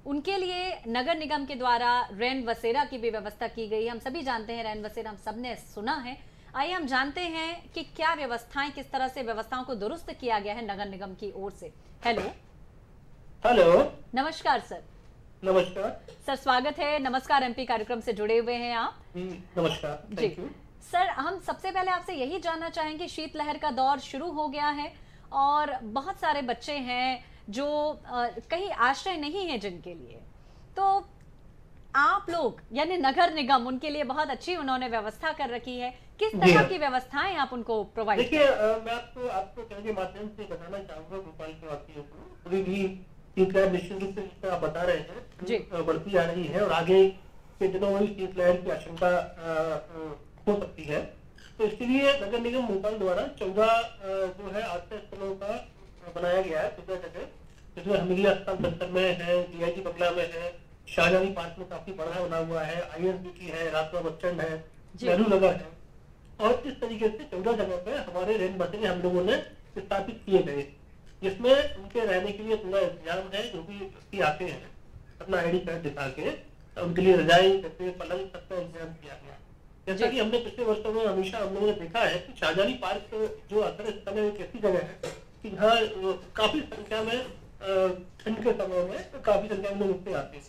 उनके लिए नगर निगम के द्वारा रैन बसेरा की भी व्यवस्था की गई। हम सभी जानते हैं रैन बसेरा, हम सबने सुना है। आइए हम जानते हैं कि क्या व्यवस्थाएं, किस तरह से व्यवस्थाओं को दुरुस्त किया गया है नगर निगम की ओर से। हेलो नमस्कार सर। नमस्कार सर, स्वागत है। नमस्कार एमपी कार्यक्रम से जुड़े हुए हैं आप। नमस्कार जी सर, हम सबसे पहले आपसे यही जानना चाहेंगे, शीतलहर का दौर शुरू हो गया है और बहुत सारे बच्चे हैं जो कहीं आश्रय नहीं है जिनके लिए, तो आप लोग यानी नगर निगम उनके लिए बहुत अच्छी उन्होंने व्यवस्था कर रखी है। किस तरह की व्यवस्थाएं आप उनको प्रोवाइड? देखिए, मैं आपको चैनल के माध्यम से बताना चाहूंगा भोपाल के वासियों को, अभी भी शीतलहर निश्चित रूप से जिस तरह आप बता रहे हैं बढ़ती जा रही है और आगे के दिनों में शीतलहर की आशंका हो सकती है। तो इसके लिए नगर निगम भोपाल द्वारा 14 जो है आश्रय स्थलों का बनाया गया है 14 जगह, जिसमें हमीलिया अस्पताल दफ्तर में है, डीआईजी बंगला में है, शाहजहानी पार्क में काफी बड़ा बना हुआ है, ISBT है, राजपुरा बस स्टैंड है, नेहरू नगर है, और इस तरीके से 14 जगह पे हमारे रेल बसेरे हम लोगों ने स्थापित किए गए, जिसमें उनके रहने के लिए पूरा इंतजाम है। जो भी व्यक्ति आते हैं अपना ID कार्ड दिखा के उनके लिए रजाई, गद्दे, पलंग सबका इंतजाम किया गया। जैसा कि हमने पिछले वर्षों में हमेशा हम लोगों ने देखा है कि शाहजहानी पार्क जो आश्रय स्थल है एक ऐसी जगह है कि जहाँ काफी संख्या में ठंड के समय में काफी संख्या में लोग आते हैं।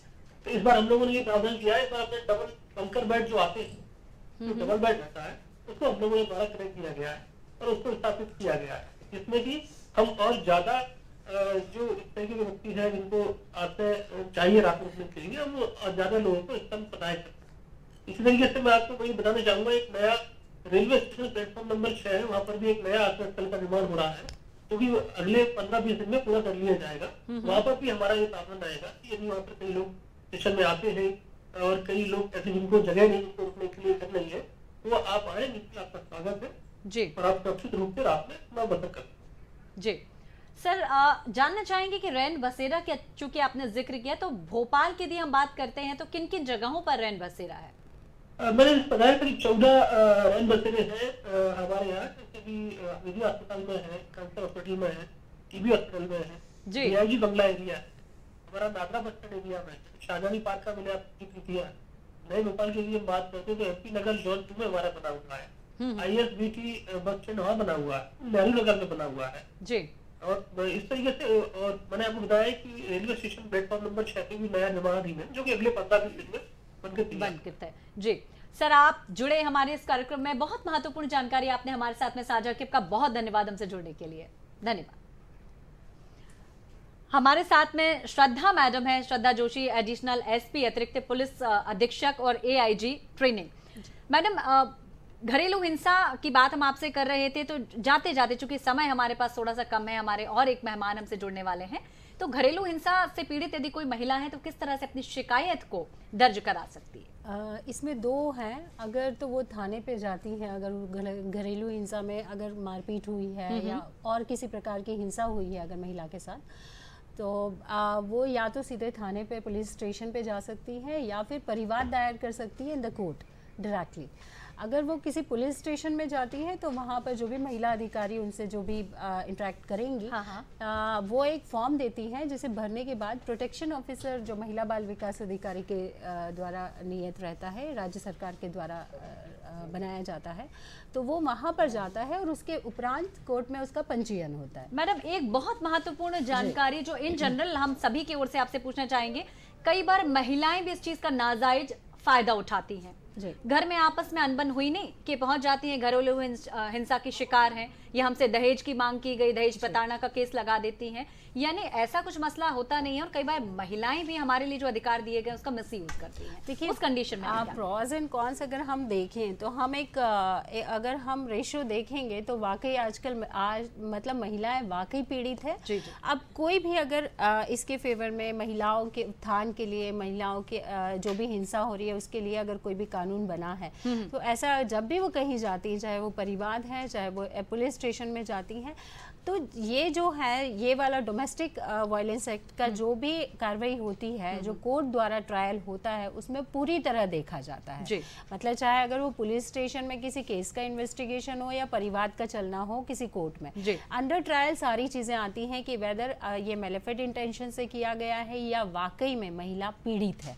तो इस बार हम लोगों ने ये प्रावधान किया है, इस बार अपने डबल बंकर बेड जो आते हैं, जो डबल बेड रहता है, उसको हम लोगों ने द्वारा क्रय किया गया है और उसको स्थापित किया गया है, जिसमें कि हम और ज्यादा जो इस तरह के व्यक्ति है जिनको आते चाहिए रात में रुकने के लिए, हम और ज्यादा लोगों को स्तंभ प्रदान करते हैं। इसी तरीके से मैं आपको वही बताना चाहूंगा, एक नया रेलवे स्टेशन प्लेटफॉर्म नंबर 6 है, वहाँ पर भी एक नया आश्रय स्थल का निर्माण हो रहा है, जो कि अगले 15-20 दिन में पूरा कर लिया जाएगा। वहाँ पर भी हमारा ये प्रावधान रहेगा कि यदि वहाँ पर कई लोग स्टेशन में आते हैं और कई लोग ऐसे जिनको जगह नहीं, जिनको रुकने के लिए घर नहीं है, तो वो आप आए, नीचे आपका स्वागत है जी, और आप सुरक्षित रूप से रात में अपना बसर करें। जी सर, जानना चाहेंगे कि रैन बसेरा के चूंकि आपने जिक्र किया, तो भोपाल की यदि हम बात करते हैं तो किन किन जगहों पर रैन बसेरा है? मैंने बताया करीब 14 रैन बसेरे हैं हमारे यहाँ, जैसे कि निजी अस्पताल में है, कैंसर हॉस्पिटल में है, TB अस्पताल में है, डीआईजी बंगला एरिया है, हमारा नागरा बस स्टैंड एरिया में, शाहजहानी पार्क का मैंने आपको जिक्र किया। नए भोपाल के लिए बात करते हैं तो MP नगर जोन 2 में हमारा बना हुआ है, ISBT बस स्टैंड वहाँ बना हुआ है, नेहरू नगर में बना हुआ है जी। और इस तरीके से, और मैंने आपको बताया कि रेलवे स्टेशन प्लेटफॉर्म नंबर 6 पे भी नया निर्माणाधीन है, जो कि अगले 15-20 दिन में बनकर है। जी सर, आप जुड़े हमारे इस कार्यक्रम में, बहुत महत्वपूर्ण जानकारी आपने हमारे साथ में साझा की, आपका बहुत धन्यवाद हमसे जुड़ने के लिए। धन्यवाद। हमारे साथ में श्रद्धा मैडम है, श्रद्धा जोशी, एडिशनल SP अतिरिक्त पुलिस अधीक्षक और AIG ट्रेनिंग। मैडम, घरेलू हिंसा की बात हम आपसे कर रहे थे, तो जाते जाते चूंकि समय हमारे पास थोड़ा सा कम है, हमारे और एक मेहमान हमसे जुड़ने वाले हैं, तो घरेलू हिंसा से पीड़ित यदि कोई महिला है तो किस तरह से अपनी शिकायत को दर्ज करा सकती है? इसमें 2 हैं। अगर तो वो थाने पे जाती हैं, अगर घरेलू हिंसा में अगर मारपीट हुई है या और किसी प्रकार की हिंसा हुई है अगर महिला के साथ, तो वो या तो सीधे थाने पे पुलिस स्टेशन पे जा सकती है या फिर परिवाद दायर कर सकती है इन द कोर्ट डायरेक्टली। अगर वो किसी पुलिस स्टेशन में जाती है तो वहाँ पर जो भी महिला अधिकारी उनसे जो भी इंटरेक्ट करेंगी, वो एक फॉर्म देती हैं जिसे भरने के बाद प्रोटेक्शन ऑफिसर जो महिला बाल विकास अधिकारी के द्वारा नियत रहता है, राज्य सरकार के द्वारा बनाया जाता है, तो वो वहाँ पर जाता है और उसके उपरांत कोर्ट में उसका पंजीयन होता है। मैडम, एक बहुत महत्वपूर्ण जानकारी जो इन जनरल हम सभी की ओर से आपसे पूछना चाहेंगे, कई बार महिलाएं भी इस चीज का नाजायज फायदा उठाती हैं। घर में आपस में अनबन हुई नहीं कि पहुंच जाती हैं, घरेलू हिंसा की शिकार हैं, या हमसे दहेज की मांग की गई, दहेज प्रताड़ना का केस लगा देती हैं, यानी ऐसा कुछ मसला होता नहीं है, और कई बार महिलाएं भी हमारे लिए जो अधिकार दिए गए उसका मिसयूज करती हैं। देखिए उस कंडीशन में आप प्रॉस एंड कॉन्स अगर हम देखें तो हम अगर हम रेशियो देखेंगे तो वाकई आजकल मतलब महिलाएं वाकई पीड़ित है। अब कोई भी अगर इसके फेवर में महिलाओं के उत्थान के लिए, महिलाओं के जो भी हिंसा हो रही है उसके लिए अगर कोई भी कानून बना है, तो ऐसा जब भी वो कहीं जाती है, चाहे वो परिवाद है, चाहे वो पुलिस स्टेशन में जाती हैं, तो ये जो है, ये वाला डोमेस्टिक वायलेंस एक्ट का जो भी कार्रवाई होती है, जो कोर्ट द्वारा ट्रायल होता है, उसमें पूरी तरह देखा जाता है। मतलब चाहे अगर वो पुलिस स्टेशन में किसी केस का इन्वेस्टिगेशन हो या परिवाद का चलना हो किसी कोर्ट में, अंडर ट्रायल सारी चीजें आती हैं कि वेदर ये मैलिफिड इंटेंशन से किया गया है या वाकई में महिला पीड़ित है।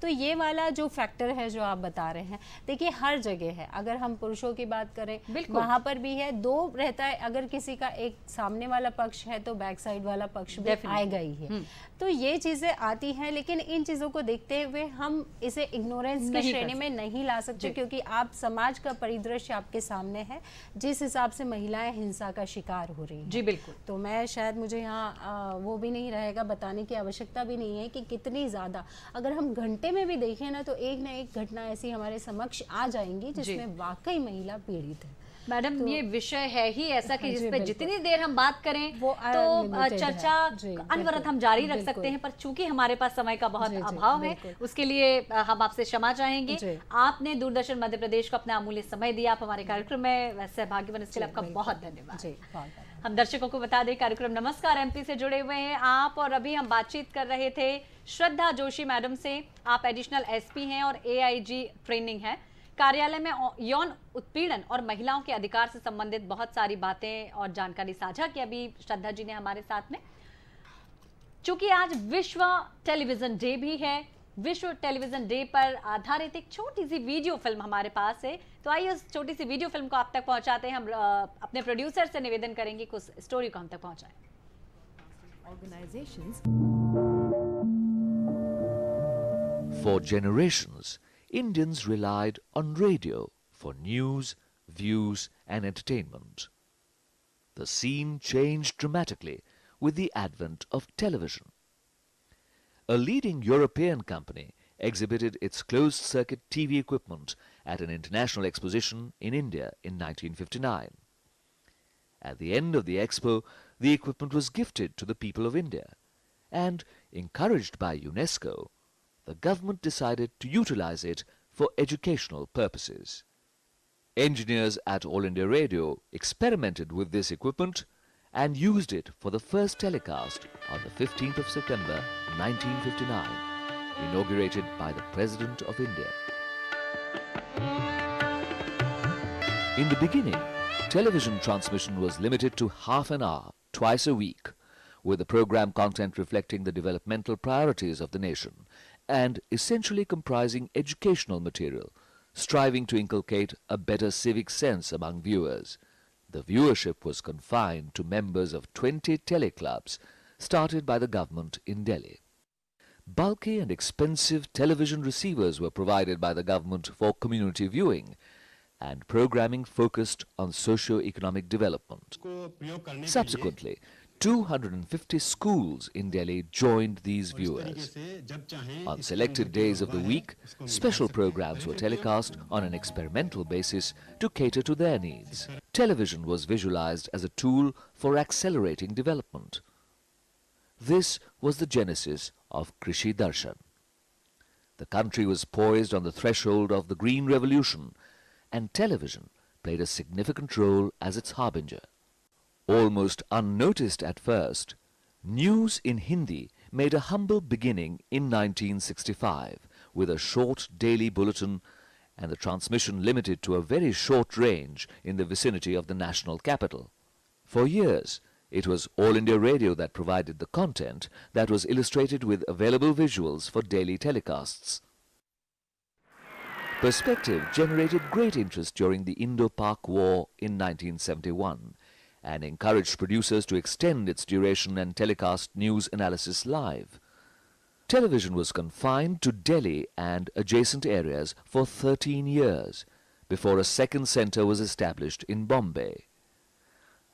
तो ये वाला जो फैक्टर है जो आप बता रहे हैं, देखिए हर जगह है। अगर हम पुरुषों की बात करें, वहां पर भी है, 2 रहता है। अगर किसी का एक सामने वाला पक्ष है तो बैक साइड वाला पक्ष भी आएगा ही है। तो ये चीजें आती हैं, लेकिन इन चीजों को देखते हुए हम इसे इग्नोरेंस की श्रेणी में नहीं ला सकते, क्योंकि आप समाज का परिदृश्य आपके सामने है, जिस हिसाब से महिलाएं हिंसा का शिकार हो रही हैं। जी बिल्कुल। तो मैं शायद मुझे यहाँ वो भी नहीं रहेगा, बताने की आवश्यकता भी नहीं है कि कितनी ज्यादा, अगर हम घंटे में भी देखें ना, तो एक न एक घटना ऐसी हमारे समक्ष आ जाएंगी जिसमें वाकई महिला पीड़ित है। मैडम ये विषय है ही ऐसा कि हाँ जी, जिस पे बिल्कुल। जितनी देर हम बात करें वो तो unlimited चर्चा है। जी, अनवरत बिल्कुल, हम जारी रख बिल्कुल। सकते हैं, पर चूंकि हमारे पास समय का बहुत जी, जी, अभाव है, बिल्कुल। उसके लिए हम आपसे क्षमा चाहेंगे। जी। आपने दूरदर्शन मध्य प्रदेश को अपना अमूल्य समय दिया, आप हमारे कार्यक्रम में सहभागी बने, इसके लिए आपका बिल्कुल। बहुत धन्यवाद। जी, बहुत हम दर्शकों को बता दें, कार्यक्रम नमस्कार एमपी से जुड़े हुए हैं आप, और अभी हम बातचीत कर रहे थे श्रद्धा जोशी मैडम से। आप एडिशनल एसपी हैं और एआईजी ट्रेनिंग है। कार्यालय में यौन उत्पीड़न और महिलाओं के अधिकार से संबंधित बहुत सारी बातें और जानकारी साझा की अभी श्रद्धा जी ने हमारे साथ में। चूंकि आज विश्व टेलीविजन डे भी है, विश्व टेलीविजन डे पर आधारित एक छोटी सी वीडियो फिल्म हमारे पास है, तो आइए उस छोटी सी वीडियो फिल्म को आप तक पहुंचाते हैं। हम अपने प्रोड्यूसर से निवेदन करेंगे कि उस स्टोरी को हम तक पहुंचाएं। For generations, Indians relied on radio for news, views, and entertainment. The scene changed dramatically with the advent of television. A leading European company exhibited its closed-circuit TV equipment at an international exposition in India in 1959. At the end of the expo, the equipment was gifted to the people of India, and, encouraged by UNESCO, the government decided to utilize it for educational purposes. Engineers at All India Radio experimented with this equipment and used it for the first telecast on the 15th of September 1959, inaugurated by the President of India. In the beginning, television transmission was limited to half an hour, twice a week, with the program content reflecting the developmental priorities of the nation and essentially comprising educational material, striving to inculcate a better civic sense among viewers. The viewership was confined to members of 20 teleclubs started by the government in Delhi. Bulky and expensive television receivers were provided by the government for community viewing, and programming focused on socio-economic development. Subsequently, 250 schools in Delhi joined these viewers. On selected days of the week, special programs were telecast on an experimental basis to cater to their needs. Television was visualized as a tool for accelerating development. This was the genesis of Krishi Darshan. The country was poised on the threshold of the Green Revolution, and television played a significant role as its harbinger. Almost unnoticed at first, news in Hindi made a humble beginning in 1965 with a short daily bulletin and the transmission limited to a very short range in the vicinity of the national capital. For years, it was All India Radio that provided the content that was illustrated with available visuals for daily telecasts. Perspective generated great interest during the Indo-Pak War in 1971 and encouraged producers to extend its duration and telecast news analysis live. Television was confined to Delhi and adjacent areas for 13 years before a second centre was established in Bombay.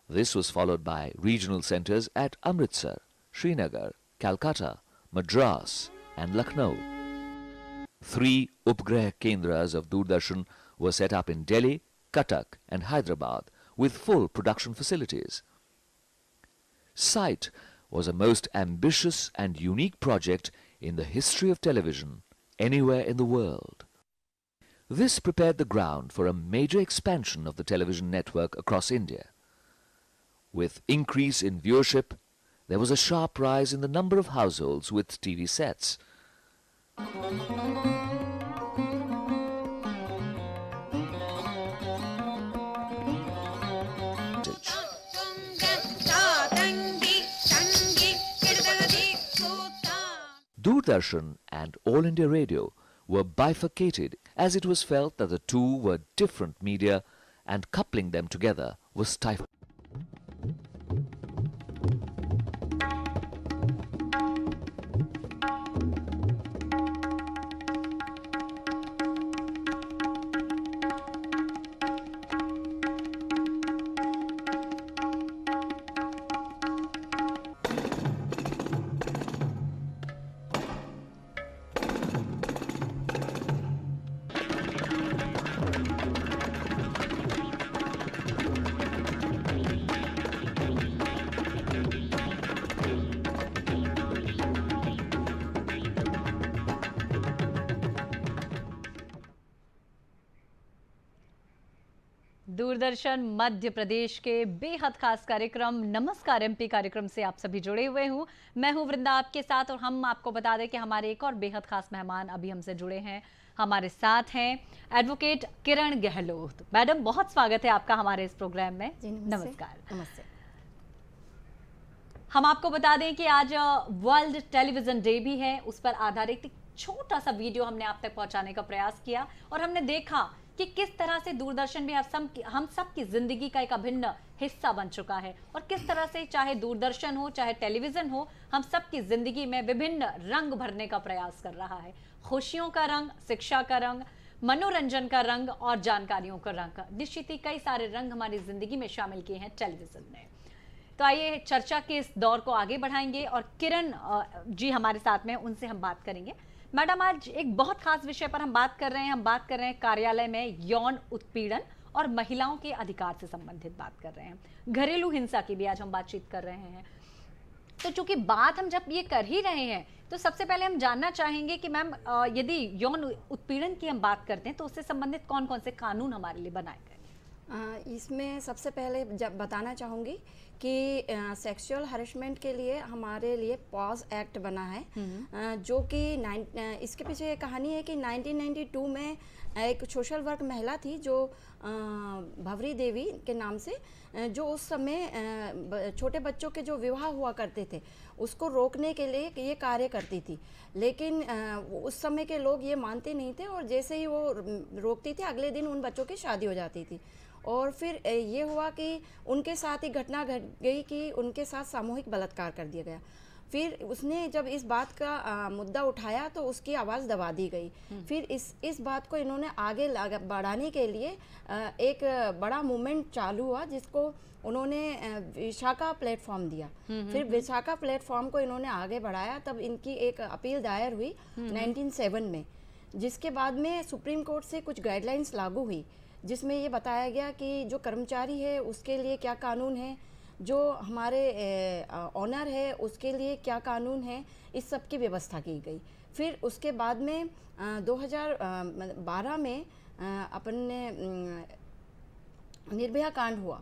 This was followed by regional centres at Amritsar, Srinagar, Calcutta, Madras and Lucknow. 3 Upgrah Kendras of Doordarshan were set up in Delhi, Cuttack and Hyderabad with full production facilities. Sight was a most ambitious and unique project in the history of television anywhere in the world. This prepared the ground for a major expansion of the television network across India. With increase in viewership, there was a sharp rise in the number of households with TV sets. Doordarshan and All India Radio were bifurcated as it was felt that the two were different media and coupling them together was stifling. Doordarshan Madhya Pradesh के बेहद खास कार्यक्रम नमस्कार MP कार्यक्रम से आप सभी जुड़े हुए हूँ। मैं हूँ वृंदा आपके साथ और हम आपको बता दें कि हमारे एक और बेहद खास मेहमान अभी हमसे जुड़े हैं। हमारे साथ हैं एडवोकेट किरण गहलोत। मैडम, बहुत स्वागत है आपका हमारे इस प्रोग्राम में। नमस्कार। नमस्ते। हम आपको बता दें कि आज वर्ल्ड टेलीविजन डे भी है। उस पर आधारित एक छोटा सा वीडियो हमने आप तक पहुंचाने का प्रयास किया और हमने देखा कि किस तरह से दूरदर्शन भी हम सब की जिंदगी का एक अभिन्न हिस्सा बन चुका है और किस तरह से चाहे दूरदर्शन हो चाहे टेलीविजन हो, हम सब की जिंदगी में विभिन्न रंग भरने का प्रयास कर रहा है। खुशियों का रंग, शिक्षा का रंग, मनोरंजन का रंग और जानकारियों का रंग। निश्चित ही कई सारे रंग हमारी जिंदगी में शामिल किए हैं टेलीविजन ने। तो आइए चर्चा के इस दौर को आगे बढ़ाएंगे और किरण जी हमारे साथ में, उनसे हम बात करेंगे। मैडम, आज एक बहुत खास विषय पर हम बात कर रहे हैं। कार्यालय में यौन उत्पीड़न और महिलाओं के अधिकार से संबंधित बात कर रहे हैं। घरेलू हिंसा की भी आज हम बातचीत कर रहे हैं। तो चूंकि बात हम जब ये कर ही रहे हैं तो सबसे पहले हम जानना चाहेंगे कि मैम, यदि यौन उत्पीड़न की हम बात करते हैं तो उससे संबंधित कौन कौन से कानून हमारे लिए बनाए गए? इसमें सबसे पहले जब बताना चाहूँगी कि सेक्सुअल हरेसमेंट के लिए हमारे लिए पॉज एक्ट बना है, जो कि इसके पीछे ये कहानी है कि 1992 में एक सोशल वर्क महिला थी जो भवरी देवी के नाम से, जो उस समय छोटे बच्चों के जो विवाह हुआ करते थे उसको रोकने के लिए ये कार्य करती थी। लेकिन उस समय के लोग ये मानते नहीं थे और जैसे ही वो रोकती थी अगले दिन उन बच्चों की शादी हो जाती थी। और फिर ये हुआ कि उनके साथ ही घटना घट गई कि उनके साथ सामूहिक बलात्कार कर दिया गया। फिर उसने जब इस बात का मुद्दा उठाया तो उसकी आवाज़ दबा दी गई। फिर इस बात को इन्होंने आगे बढ़ाने के लिए एक बड़ा मूवमेंट चालू हुआ जिसको उन्होंने विशाखा प्लेटफॉर्म दिया। फिर विशाखा प्लेटफॉर्म को इन्होंने आगे बढ़ाया, तब इनकी एक अपील दायर हुई 1907 में, जिसके बाद में सुप्रीम कोर्ट से कुछ गाइडलाइंस लागू हुई जिसमें ये बताया गया कि जो कर्मचारी है उसके लिए क्या कानून है, जो हमारे ऑनर है उसके लिए क्या कानून है, इस सब की व्यवस्था की गई। फिर उसके बाद में 2012 में अपन ने निर्भया कांड हुआ।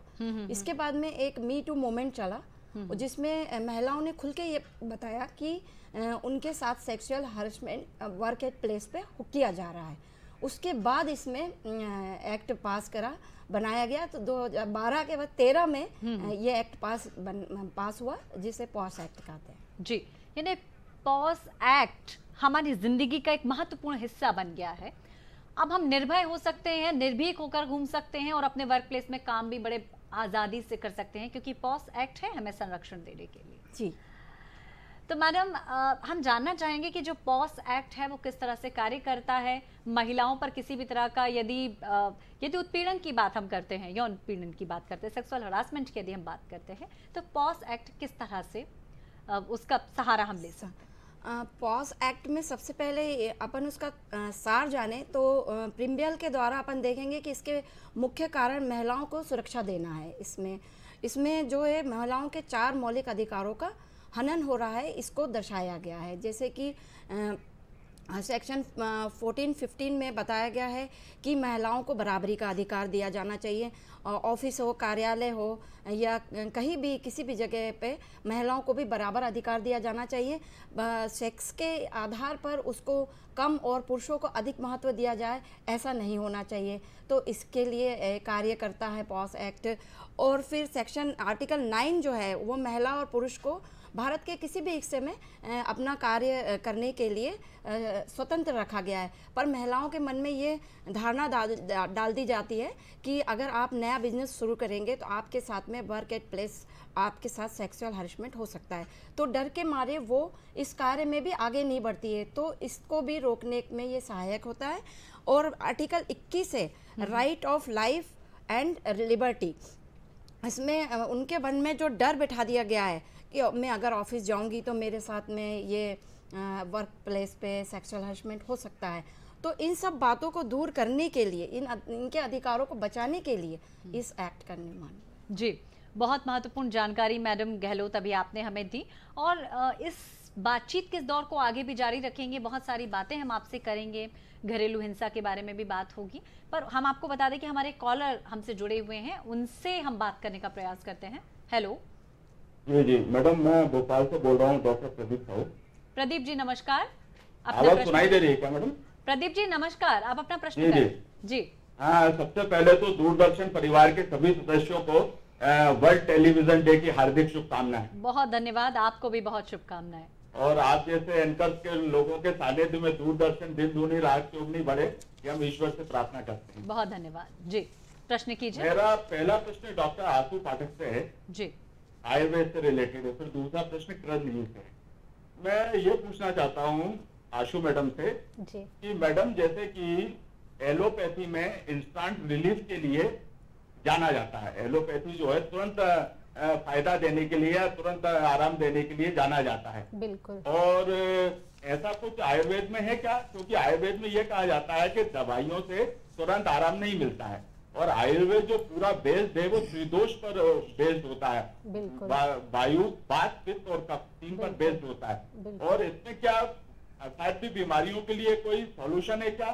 इसके बाद में एक मी टू मोमेंट चला जिसमें महिलाओं ने खुल के ये बताया कि उनके साथ sexual harassment work at place पे किया जा रहा है। उसके बाद इसमें एक्ट पास बनाया गया। तो 2012 के बाद 13 में ये एक्ट पास हुआ जिसे पॉस एक्ट कहते हैं। जी, यानी पॉस एक्ट हमारी जिंदगी का एक महत्वपूर्ण हिस्सा बन गया है। अब हम निर्भय हो सकते हैं, निर्भीक होकर घूम सकते हैं और अपने वर्क प्लेस में काम भी बड़े आज़ादी से कर सकते हैं क्योंकि पॉस एक्ट है हमें संरक्षण देने के लिए। जी। तो मैडम, हम जानना चाहेंगे कि जो पॉस एक्ट है वो किस तरह से कार्य करता है। महिलाओं पर किसी भी तरह का यदि उत्पीड़न की बात हम करते हैं, यौन उत्पीड़न की बात करते हैं, सेक्सुअल हरासमेंट की यदि हम बात करते हैं, तो पॉस एक्ट किस तरह से उसका सहारा हम ले सकते हैं? पॉस एक्ट में सबसे पहले अपन उसका सार जाने तो प्रीम्बियल के द्वारा अपन देखेंगे कि इसके मुख्य कारण महिलाओं को सुरक्षा देना है। इसमें जो है महिलाओं के 4 मौलिक अधिकारों का हनन हो रहा है, इसको दर्शाया गया है। जैसे कि सेक्शन 14-15 में बताया गया है कि महिलाओं को बराबरी का अधिकार दिया जाना चाहिए। ऑफिस हो, कार्यालय हो या कहीं भी किसी भी जगह पे महिलाओं को भी बराबर अधिकार दिया जाना चाहिए। सेक्स के आधार पर उसको कम और पुरुषों को अधिक महत्व दिया जाए, ऐसा नहीं होना चाहिए। तो इसके लिए कार्य करता है पॉस एक्ट। और फिर आर्टिकल 9 जो है वो महिला और पुरुष को भारत के किसी भी हिस्से में अपना कार्य करने के लिए स्वतंत्र रखा गया है। पर महिलाओं के मन में ये धारणा डाल दी जाती है कि अगर आप नया बिजनेस शुरू करेंगे तो आपके साथ में वर्क एट प्लेस आपके साथ सेक्सुअल हरेसमेंट हो सकता है। तो डर के मारे वो इस कार्य में भी आगे नहीं बढ़ती है। तो इसको भी रोकने में ये सहायक होता है। और आर्टिकल 21 है right of life and liberty. इसमें उनके मन में जो डर बैठा दिया गया है कि मैं अगर ऑफिस जाऊंगी तो मेरे साथ में ये वर्क प्लेस पे सेक्सुअल हरेसमेंट हो सकता है। तो इन सब बातों को दूर करने के लिए, इनके अधिकारों को बचाने के लिए इस एक्ट का निर्माण। जी, बहुत महत्वपूर्ण जानकारी मैडम गहलोत अभी आपने हमें दी। और इस बातचीत के इस दौर को आगे भी जारी रखेंगे, बहुत सारी बातें हम आपसे करेंगे, घरेलू हिंसा के बारे में भी बात होगी, पर हम आपको बता दें कि हमारे कॉलर हमसे जुड़े हुए हैं, उनसे हम बात करने का प्रयास करते हैं। हेलो जी जी मैडम, मैं भोपाल से बोल रहा हूँ, डॉक्टर प्रदीप साहू। प्रदीप जी नमस्कार। आवाज सुनाई दे रही है क्या मैडम? प्रदीप जी नमस्कार, आप अपना प्रश्न जी करें। जी हाँ, सबसे पहले तो दूरदर्शन परिवार के सभी सदस्यों को वर्ल्ड टेलीविजन डे की हार्दिक शुभकामनाएं। बहुत धन्यवाद, आपको भी बहुत शुभकामनाएं। और आप जैसे एंकर्स के लोगों के सानिध्य में दूरदर्शन दिन दूनी रात चौगुनी बढ़े, ये हम ईश्वर से प्रार्थना करते हैं। बहुत धन्यवाद जी, प्रश्न कीजिए। मेरा पहला प्रश्न डॉक्टर आशु पाठक से है जी, आयुर्वेद से रिलेटेड है। फिर दूसरा प्रश्न करण न्यूज से है। मैं ये पूछना चाहता हूँ आशु मैडम से जी कि मैडम जैसे कि एलोपैथी में इंस्टेंट रिलीफ के लिए जाना जाता है, एलोपैथी जो है तुरंत फायदा देने के लिए, तुरंत आराम देने के लिए जाना जाता है, बिल्कुल। और ऐसा कुछ आयुर्वेद में है क्या? क्योंकि आयुर्वेद में यह कहा जाता है कि दवाइयों से तुरंत आराम नहीं मिलता है, और आयुर्वेद जो पूरा बेस्ड है वो त्रिदोष पर बेस्ड होता है, बिल्कुल। वायु, वात, पित्त और कफ, तीन पर बेस्ड होता है। और इसमें क्या शायद भी बीमारियों के लिए कोई सॉल्यूशन है क्या?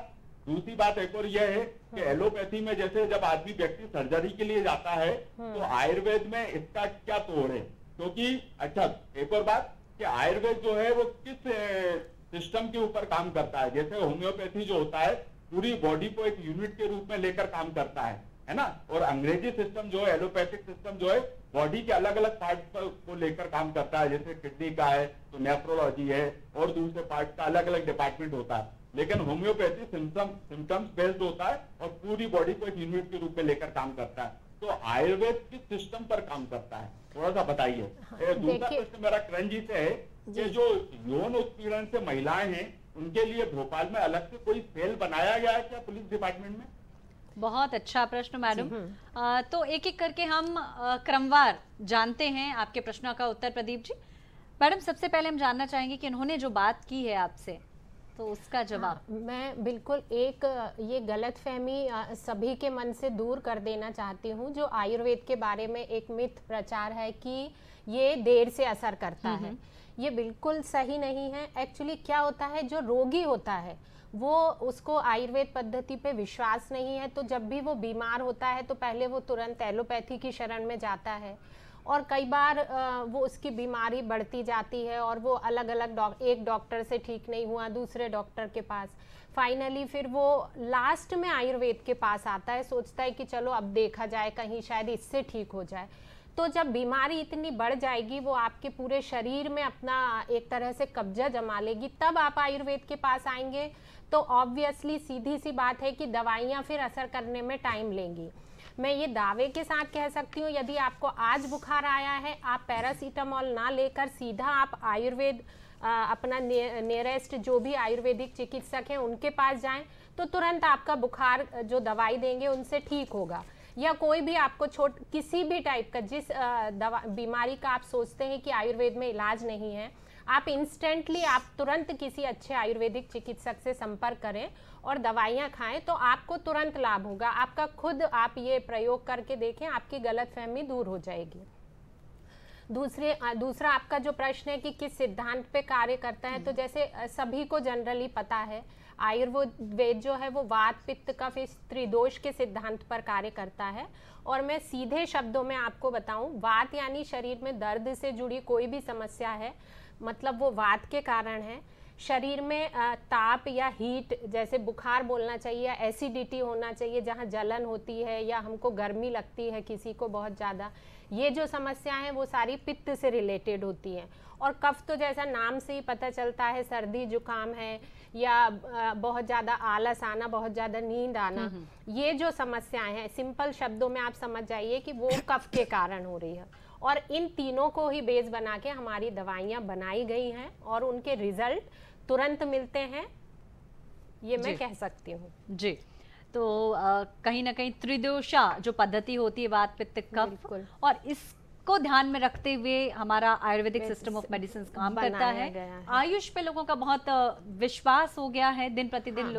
दूसरी बात एक और यह है कि एलोपैथी में जैसे जब आदमी व्यक्ति सर्जरी के लिए जाता है तो आयुर्वेद में इसका क्या तोड़ है? क्योंकि अच्छा एक और बात कि आयुर्वेद जो है वो किस सिस्टम के ऊपर काम करता है? जैसे होम्योपैथी जो होता है पूरी बॉडी को एक यूनिट के रूप में लेकर काम करता है ना, और अंग्रेजी सिस्टम जो है, एलोपैथिक सिस्टम जो है बॉडी के अलग अलग पार्ट को लेकर काम करता है। जैसे किडनी का है तो नेफ्रोलॉजी है, और दूसरे पार्ट का अलग अलग डिपार्टमेंट होता है। लेकिन होम्योपैथी सिम्टम्स बेस्ड होता है और पूरी बॉडी को एक यूनिट के रूप में लेकर काम करता है। तो आयुर्वेद किस सिस्टम पर काम करता है, थोड़ा सा बताइए। दूसरा प्रश्न मेरा करण जी से है कि जो यौन उत्पीड़न से महिलाएं हैं उनके लिए भोपाल में अलग से कोई सेल बनाया गया है क्या पुलिस डिपार्टमेंट में? बहुत अच्छा प्रश्न मैडम। तो एक एक करके हम क्रमवार जानते हैं आपके प्रश्नों का उत्तर। प्रदीप जी, मैडम सबसे पहले हम जानना चाहेंगे कि उन्होंने जो बात की है आपसे, तो उसका जवाब। मैं बिल्कुल एक ये गलतफहमी सभी के मन से दूर कर देना चाहती हूँ। जो आयुर्वेद के बारे में एक मिथ प्रचार है कि ये देर से असर करता है, ये बिल्कुल सही नहीं है। एक्चुअली क्या होता है, जो रोगी होता है वो उसको आयुर्वेद पद्धति पे विश्वास नहीं है, तो जब भी वो बीमार होता है तो पहले वो तुरंत एलोपैथी की शरण में जाता है, और कई बार वो उसकी बीमारी बढ़ती जाती है और वो अलग अलग एक डॉक्टर से ठीक नहीं हुआ, दूसरे डॉक्टर के पास, फाइनली फिर वो लास्ट में आयुर्वेद के पास आता है, सोचता है कि चलो अब देखा जाए कहीं शायद इससे ठीक हो जाए। तो जब बीमारी इतनी बढ़ जाएगी, वो आपके पूरे शरीर में अपना एक तरह से कब्जा जमा लेगी, तब आप आयुर्वेद के पास आएंगे। तो ऑब्वियसली सीधी सी बात है कि दवाइयाँ फिर असर करने में टाइम लेंगी। मैं ये दावे के साथ कह सकती हूँ, यदि आपको आज बुखार आया है, आप पैरासीटामोल ना लेकर सीधा आप आयुर्वेद अपना नियरेस्ट जो भी आयुर्वेदिक चिकित्सक हैं उनके पास जाएं, तो तुरंत आपका बुखार जो दवाई देंगे उनसे ठीक होगा। या कोई भी आपको किसी भी टाइप का जिस बीमारी का आप सोचते हैं कि आयुर्वेद में इलाज नहीं है, आप इंस्टेंटली आप तुरंत किसी अच्छे आयुर्वेदिक चिकित्सक से संपर्क करें और दवाइयाँ खाएं, तो आपको तुरंत लाभ होगा। आपका खुद आप ये प्रयोग करके देखें, आपकी गलतफहमी दूर हो जाएगी। दूसरा आपका जो प्रश्न है कि किस सिद्धांत पे कार्य करता है, तो जैसे सभी को जनरली पता है आयुर्वेद जो है वो वात, पित्त, कफ इस त्रिदोष के सिद्धांत पर कार्य करता है। और मैं सीधे शब्दों में आपको बताऊं, वात यानी शरीर में दर्द से जुड़ी कोई भी समस्या है, मतलब वो वात के कारण है। शरीर में ताप या हीट, जैसे बुखार बोलना चाहिए, या एसिडिटी होना चाहिए जहाँ जलन होती है या हमको गर्मी लगती है किसी को बहुत ज़्यादा, ये जो समस्या है वो सारी पित्त से रिलेटेड होती हैं। और कफ तो जैसा नाम से ही पता चलता है, सर्दी जुकाम है या बहुत ज़्यादा आलस आना, बहुत ज़्यादा नींद आना, ये जो समस्याएं हैं सिंपल शब्दों में आप समझ जाइए कि वो कफ के कारण हो रही है। और इन तीनों को ही बेस बना के हमारी दवाइयाँ बनाई गई हैं और उनके रिजल्ट तुरंत मिलते हैं, ये मैं कह सकती हूँ जी। तो कहीं ना कहीं त्रिदोषा जो पद्धति होती है, वात, पित्त, कफ, और इसको ध्यान में रखते हुए हमारा आयुर्वेदिक सिस्टम ऑफ मेडिसिन काम करता है। आयुष पे लोगों का बहुत विश्वास हो गया है, दिन प्रतिदिन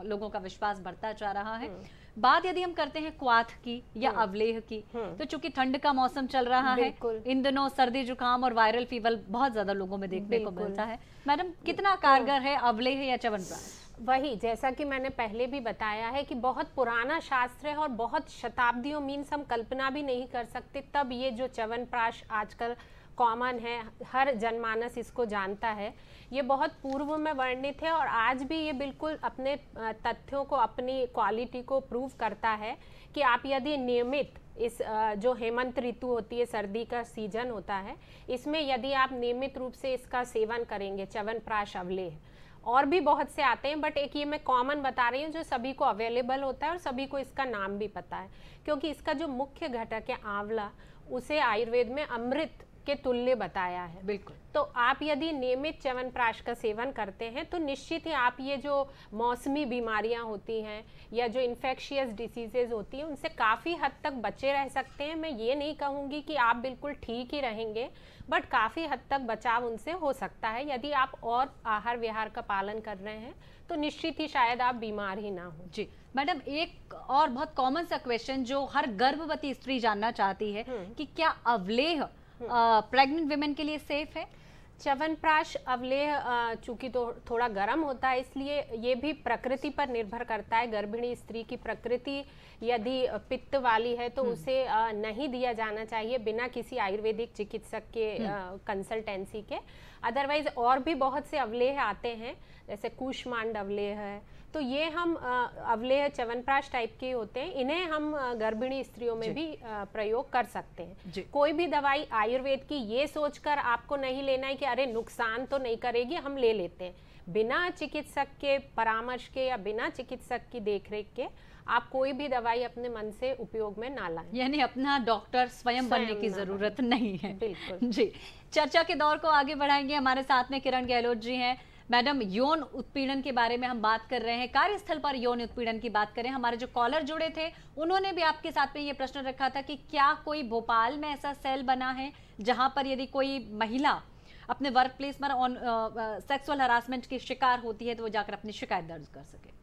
लोगों का विश्वास बढ़ता जा रहा है। बात यदि हम करते हैं क्वाथ की या अवलेह की, तो चूंकि ठंड का मौसम चल रहा है, इन दिनों सर्दी जुकाम और वायरल फीवर बहुत ज्यादा लोगों में देखने को मिलता है। मैडम, कितना कारगर है अवलेह या च्यवनप्राश? वही, जैसा कि मैंने पहले भी बताया है कि बहुत पुराना शास्त्र है और बहुत शताब्दियों मीन्स हम कल्पना भी नहीं कर सकते, तब ये जो च्यवनप्राश आजकल कॉमन है, हर जनमानस इसको जानता है, ये बहुत पूर्व में वर्णित है और आज भी ये बिल्कुल अपने तथ्यों को, अपनी क्वालिटी को प्रूव करता है कि आप यदि नियमित इस जो हेमंत ऋतु होती है, सर्दी का सीजन होता है, इसमें यदि आप नियमित रूप से इसका सेवन करेंगे, च्यवनप्राश अवलेह, और भी बहुत से आते हैं बट एक ये मैं कॉमन बता रही हूँ जो सभी को अवेलेबल होता है और सभी को इसका नाम भी पता है, क्योंकि इसका जो मुख्य घटक है आंवला, उसे आयुर्वेद में अमृत के तुल्य बताया है। बिल्कुल। तो आप यदि नियमित च्यवनप्राश का सेवन करते हैं तो निश्चित ही आप ये जो मौसमी बीमारियां होती हैं या जो इन्फेक्शियस डिसीजेज होती हैं उनसे काफ़ी हद तक बचे रह सकते हैं। मैं ये नहीं कहूँगी कि आप बिल्कुल ठीक ही रहेंगे, बट काफ़ी हद तक बचाव उनसे हो सकता है यदि आप और आहार विहार का पालन कर रहे हैं, तो निश्चित ही शायद आप बीमार ही ना हो। जी मैडम, एक और बहुत कॉमन सा क्वेश्चन जो हर गर्भवती स्त्री जानना चाहती है कि क्या अवलेह प्रेग्नेंट विमेन के लिए सेफ है? च्यवनप्राश अवलेह चूंकि तो थोड़ा गर्म होता है, इसलिए ये भी प्रकृति पर निर्भर करता है। गर्भिणी स्त्री की प्रकृति यदि पित्त वाली है तो उसे नहीं दिया जाना चाहिए बिना किसी आयुर्वेदिक चिकित्सक के कंसल्टेंसी के। अदरवाइज और भी बहुत से अवलेह आते हैं, जैसे कूष्मांड अवलेह है, तो ये हम अवलेह च्यवनप्राश टाइप के होते हैं, इन्हें हम गर्भिणी स्त्रियों में भी प्रयोग कर सकते हैं। कोई भी दवाई आयुर्वेद की ये सोचकर आपको नहीं लेना है कि अरे नुकसान तो नहीं करेगी, हम ले लेते हैं। बिना चिकित्सक के परामर्श के या बिना चिकित्सक की देखरेख के आप कोई भी दवाई अपने मन से उपयोग में ना लाएं। यानी अपना डॉक्टर स्वयं बनने की जरूरत नहीं है। बिल्कुल जी, चर्चा के दौर को आगे बढ़ाएंगे। हमारे साथ में किरण गहलोत जी हैं। मैडम, यौन उत्पीड़न के बारे में हम बात कर रहे हैं, कार्यस्थल पर यौन उत्पीड़न की बात करें। हमारे जो कॉलर जुड़े थे उन्होंने भी आपके साथ में ये प्रश्न रखा था कि क्या कोई भोपाल में ऐसा सेल बना है जहां पर यदि कोई महिला अपने वर्क प्लेस पर सेक्सुअल हरासमेंट की शिकार होती है तो वो जाकर अपनी शिकायत दर्ज कर सके?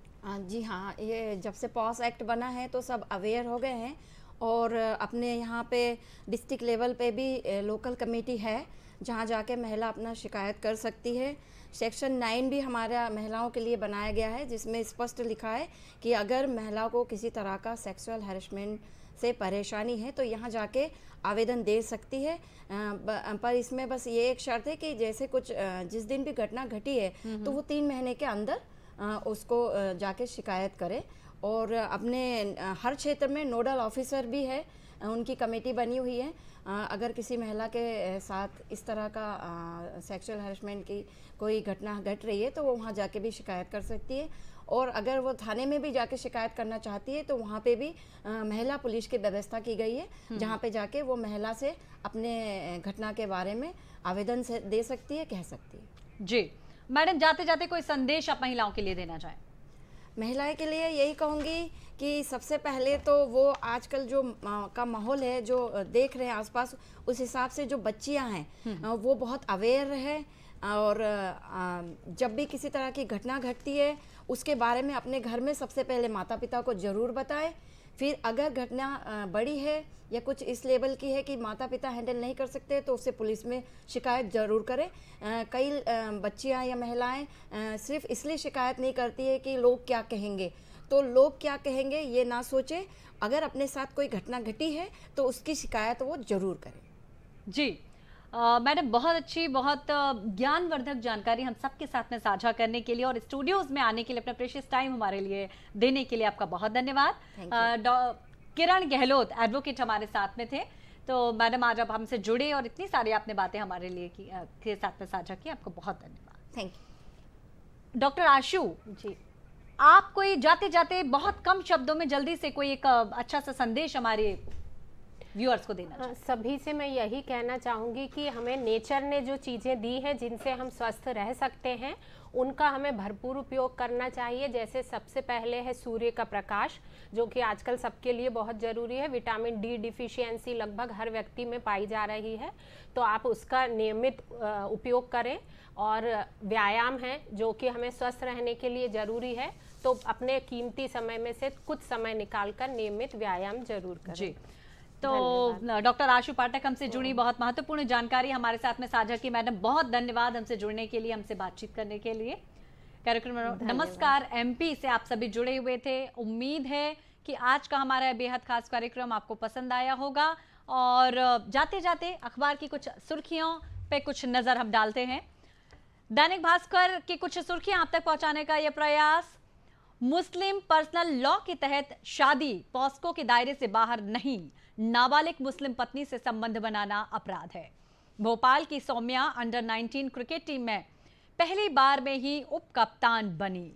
जी हाँ, ये जब से पॉस एक्ट बना है तो सब अवेयर हो गए हैं और अपने यहाँ पे डिस्ट्रिक्ट लेवल पे भी लोकल कमेटी है जहाँ जाके महिला अपना शिकायत कर सकती है। सेक्शन 9 भी हमारा महिलाओं के लिए बनाया गया है जिसमें स्पष्ट लिखा है कि अगर महिला को किसी तरह का सेक्सुअल हैरेसमेंट से परेशानी है तो यहाँ जाके आवेदन दे सकती है। पर इसमें बस ये एक शर्त है कि जैसे कुछ जिस दिन भी घटना घटी है तो वो 3 महीने के अंदर उसको जाके शिकायत करे। और अपने हर क्षेत्र में नोडल ऑफिसर भी है, उनकी कमेटी बनी हुई है। अगर किसी महिला के साथ इस तरह का सेक्सुअल हैरेसमेंट की कोई घटना घट रही है तो वो वहाँ जाके भी शिकायत कर सकती है। और अगर वो थाने में भी जाके शिकायत करना चाहती है तो वहाँ पे भी महिला पुलिस की व्यवस्था की गई है जहाँ पे जाके वो महिला से अपने घटना के बारे में आवेदन से दे सकती है, कह सकती है। जी मैडम, जाते जाते कोई संदेश आप महिलाओं के लिए देना चाहें? महिलाएं के लिए यही कहूँगी कि सबसे पहले तो वो आजकल जो का माहौल है जो देख रहे हैं आसपास, उस हिसाब से जो बच्चियां हैं वो बहुत अवेयर है और जब भी किसी तरह की घटना घटती है उसके बारे में अपने घर में सबसे पहले माता पिता को ज़रूर बताएं। फिर अगर घटना बड़ी है या कुछ इस लेवल की है कि माता पिता हैंडल नहीं कर सकते तो उससे पुलिस में शिकायत ज़रूर करें। कई बच्चियां या महिलाएं सिर्फ इसलिए शिकायत नहीं करती है कि लोग क्या कहेंगे, तो लोग क्या कहेंगे ये ना सोचे, अगर अपने साथ कोई घटना घटी है तो उसकी शिकायत वो ज़रूर करें। जी मैडम, बहुत अच्छी, बहुत ज्ञानवर्धक जानकारी हम सबके साथ में साझा करने के लिए और स्टूडियोज में आने के लिए अपना प्रेशियस टाइम हमारे लिए देने के लिए आपका बहुत धन्यवाद। किरण गहलोत एडवोकेट हमारे साथ में थे। तो मैडम, आज आप हमसे जुड़े और इतनी सारी आपने बातें हमारे लिए के साथ में साझा की, आपको बहुत धन्यवाद। Thank you. डॉक्टर आशु जी, आप कोई जाते जाते बहुत कम शब्दों में जल्दी से कोई एक अच्छा सा संदेश हमारे व्यूअर्स को देना चाहें? सभी से मैं यही कहना चाहूँगी कि हमें नेचर ने जो चीज़ें दी हैं जिनसे हम स्वस्थ रह सकते हैं उनका हमें भरपूर उपयोग करना चाहिए। जैसे सबसे पहले है सूर्य का प्रकाश, जो कि आजकल सबके लिए बहुत ज़रूरी है। विटामिन डी डिफिशियंसी लगभग हर व्यक्ति में पाई जा रही है, तो आप उसका नियमित उपयोग करें। और व्यायाम है जो कि हमें स्वस्थ रहने के लिए ज़रूरी है, तो अपने कीमती समय में से कुछ समय निकालकर नियमित व्यायाम जरूर करें। जी, तो डॉक्टर आशु पाठक हमसे जुड़ी, बहुत महत्वपूर्ण जानकारी हमारे साथ में साझा की। मैडम, बहुत धन्यवाद हमसे जुड़ने के लिए, हमसे बातचीत करने के लिए। कार्यक्रम नमस्कार एमपी से आप सभी जुड़े हुए थे। उम्मीद है कि आज का हमारा बेहद खास कार्यक्रम आपको पसंद आया होगा। और जाते जाते अखबार की कुछ सुर्खियों पे कुछ नजर हम डालते हैं। दैनिक भास्कर की कुछ सुर्खियां आप तक पहुंचाने का यह प्रयास। मुस्लिम पर्सनल लॉ के तहत शादी पॉस्को के दायरे से बाहर नहीं, नाबालिग मुस्लिम पत्नी से संबंध बनाना अपराध है। भोपाल की सौम्या अंडर 19 क्रिकेट टीम में पहली बार में ही उप कप्तान बनी।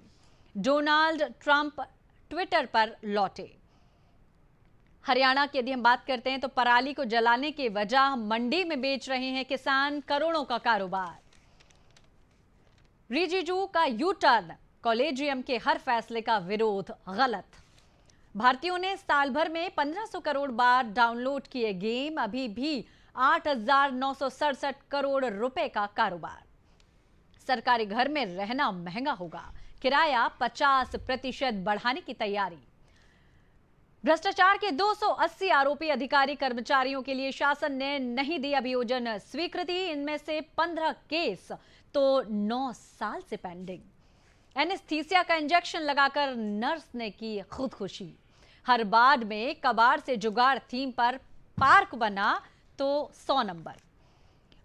डोनाल्ड ट्रंप ट्विटर पर लौटे। हरियाणा की यदि हम बात करते हैं तो पराली को जलाने के वजह मंडी में बेच रहे हैं किसान करोड़ों का कारोबार। रिजिजू का यू टर्न, कॉलेजियम के हर फैसले का विरोध गलत। भारतीयों ने साल भर में 1500 करोड़ बार डाउनलोड किए गेम, अभी भी 8,967 करोड़ रुपए का कारोबार। सरकारी घर में रहना महंगा होगा, किराया 50% बढ़ाने की तैयारी। भ्रष्टाचार के 280 आरोपी अधिकारी कर्मचारियों के लिए शासन ने नहीं दी अभियोजन स्वीकृति। इनमें से 15 केस तो 9 साल से पेंडिंग। एनेस्थीसिया का इंजेक्शन लगाकर नर्स ने की खुदकुशी। हरबाद में कबाड़ से जुगाड़ थीम पर पार्क बना तो 100 नंबर।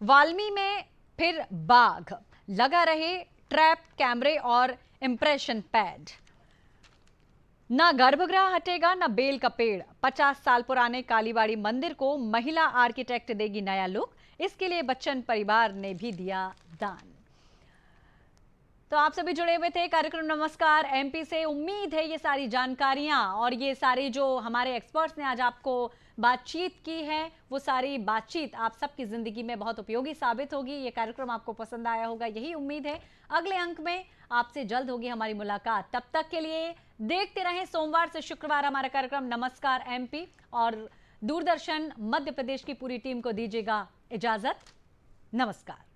वाल्मी में फिर बाघ, लगा रहे ट्रैप कैमरे और इंप्रेशन पैड। ना गर्भगृह हटेगा ना बेल का पेड़। 50 साल पुराने कालीबाड़ी मंदिर को महिला आर्किटेक्ट देगी नया लुक। इसके लिए बच्चन परिवार ने भी दिया दान। तो आप सभी जुड़े हुए थे कार्यक्रम नमस्कार एमपी से। उम्मीद है ये सारी जानकारियां और ये सारी जो हमारे एक्सपर्ट्स ने आज आपको बातचीत की है, वो सारी बातचीत आप सबकी जिंदगी में बहुत उपयोगी साबित होगी। ये कार्यक्रम आपको पसंद आया होगा, यही उम्मीद है। अगले अंक में आपसे जल्द होगी हमारी मुलाकात। तब तक के लिए देखते रहें सोमवार से शुक्रवार हमारा कार्यक्रम नमस्कार एमपी, और दूरदर्शन मध्य प्रदेश की पूरी टीम को दीजिएगा इजाजत। नमस्कार।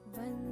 वंदे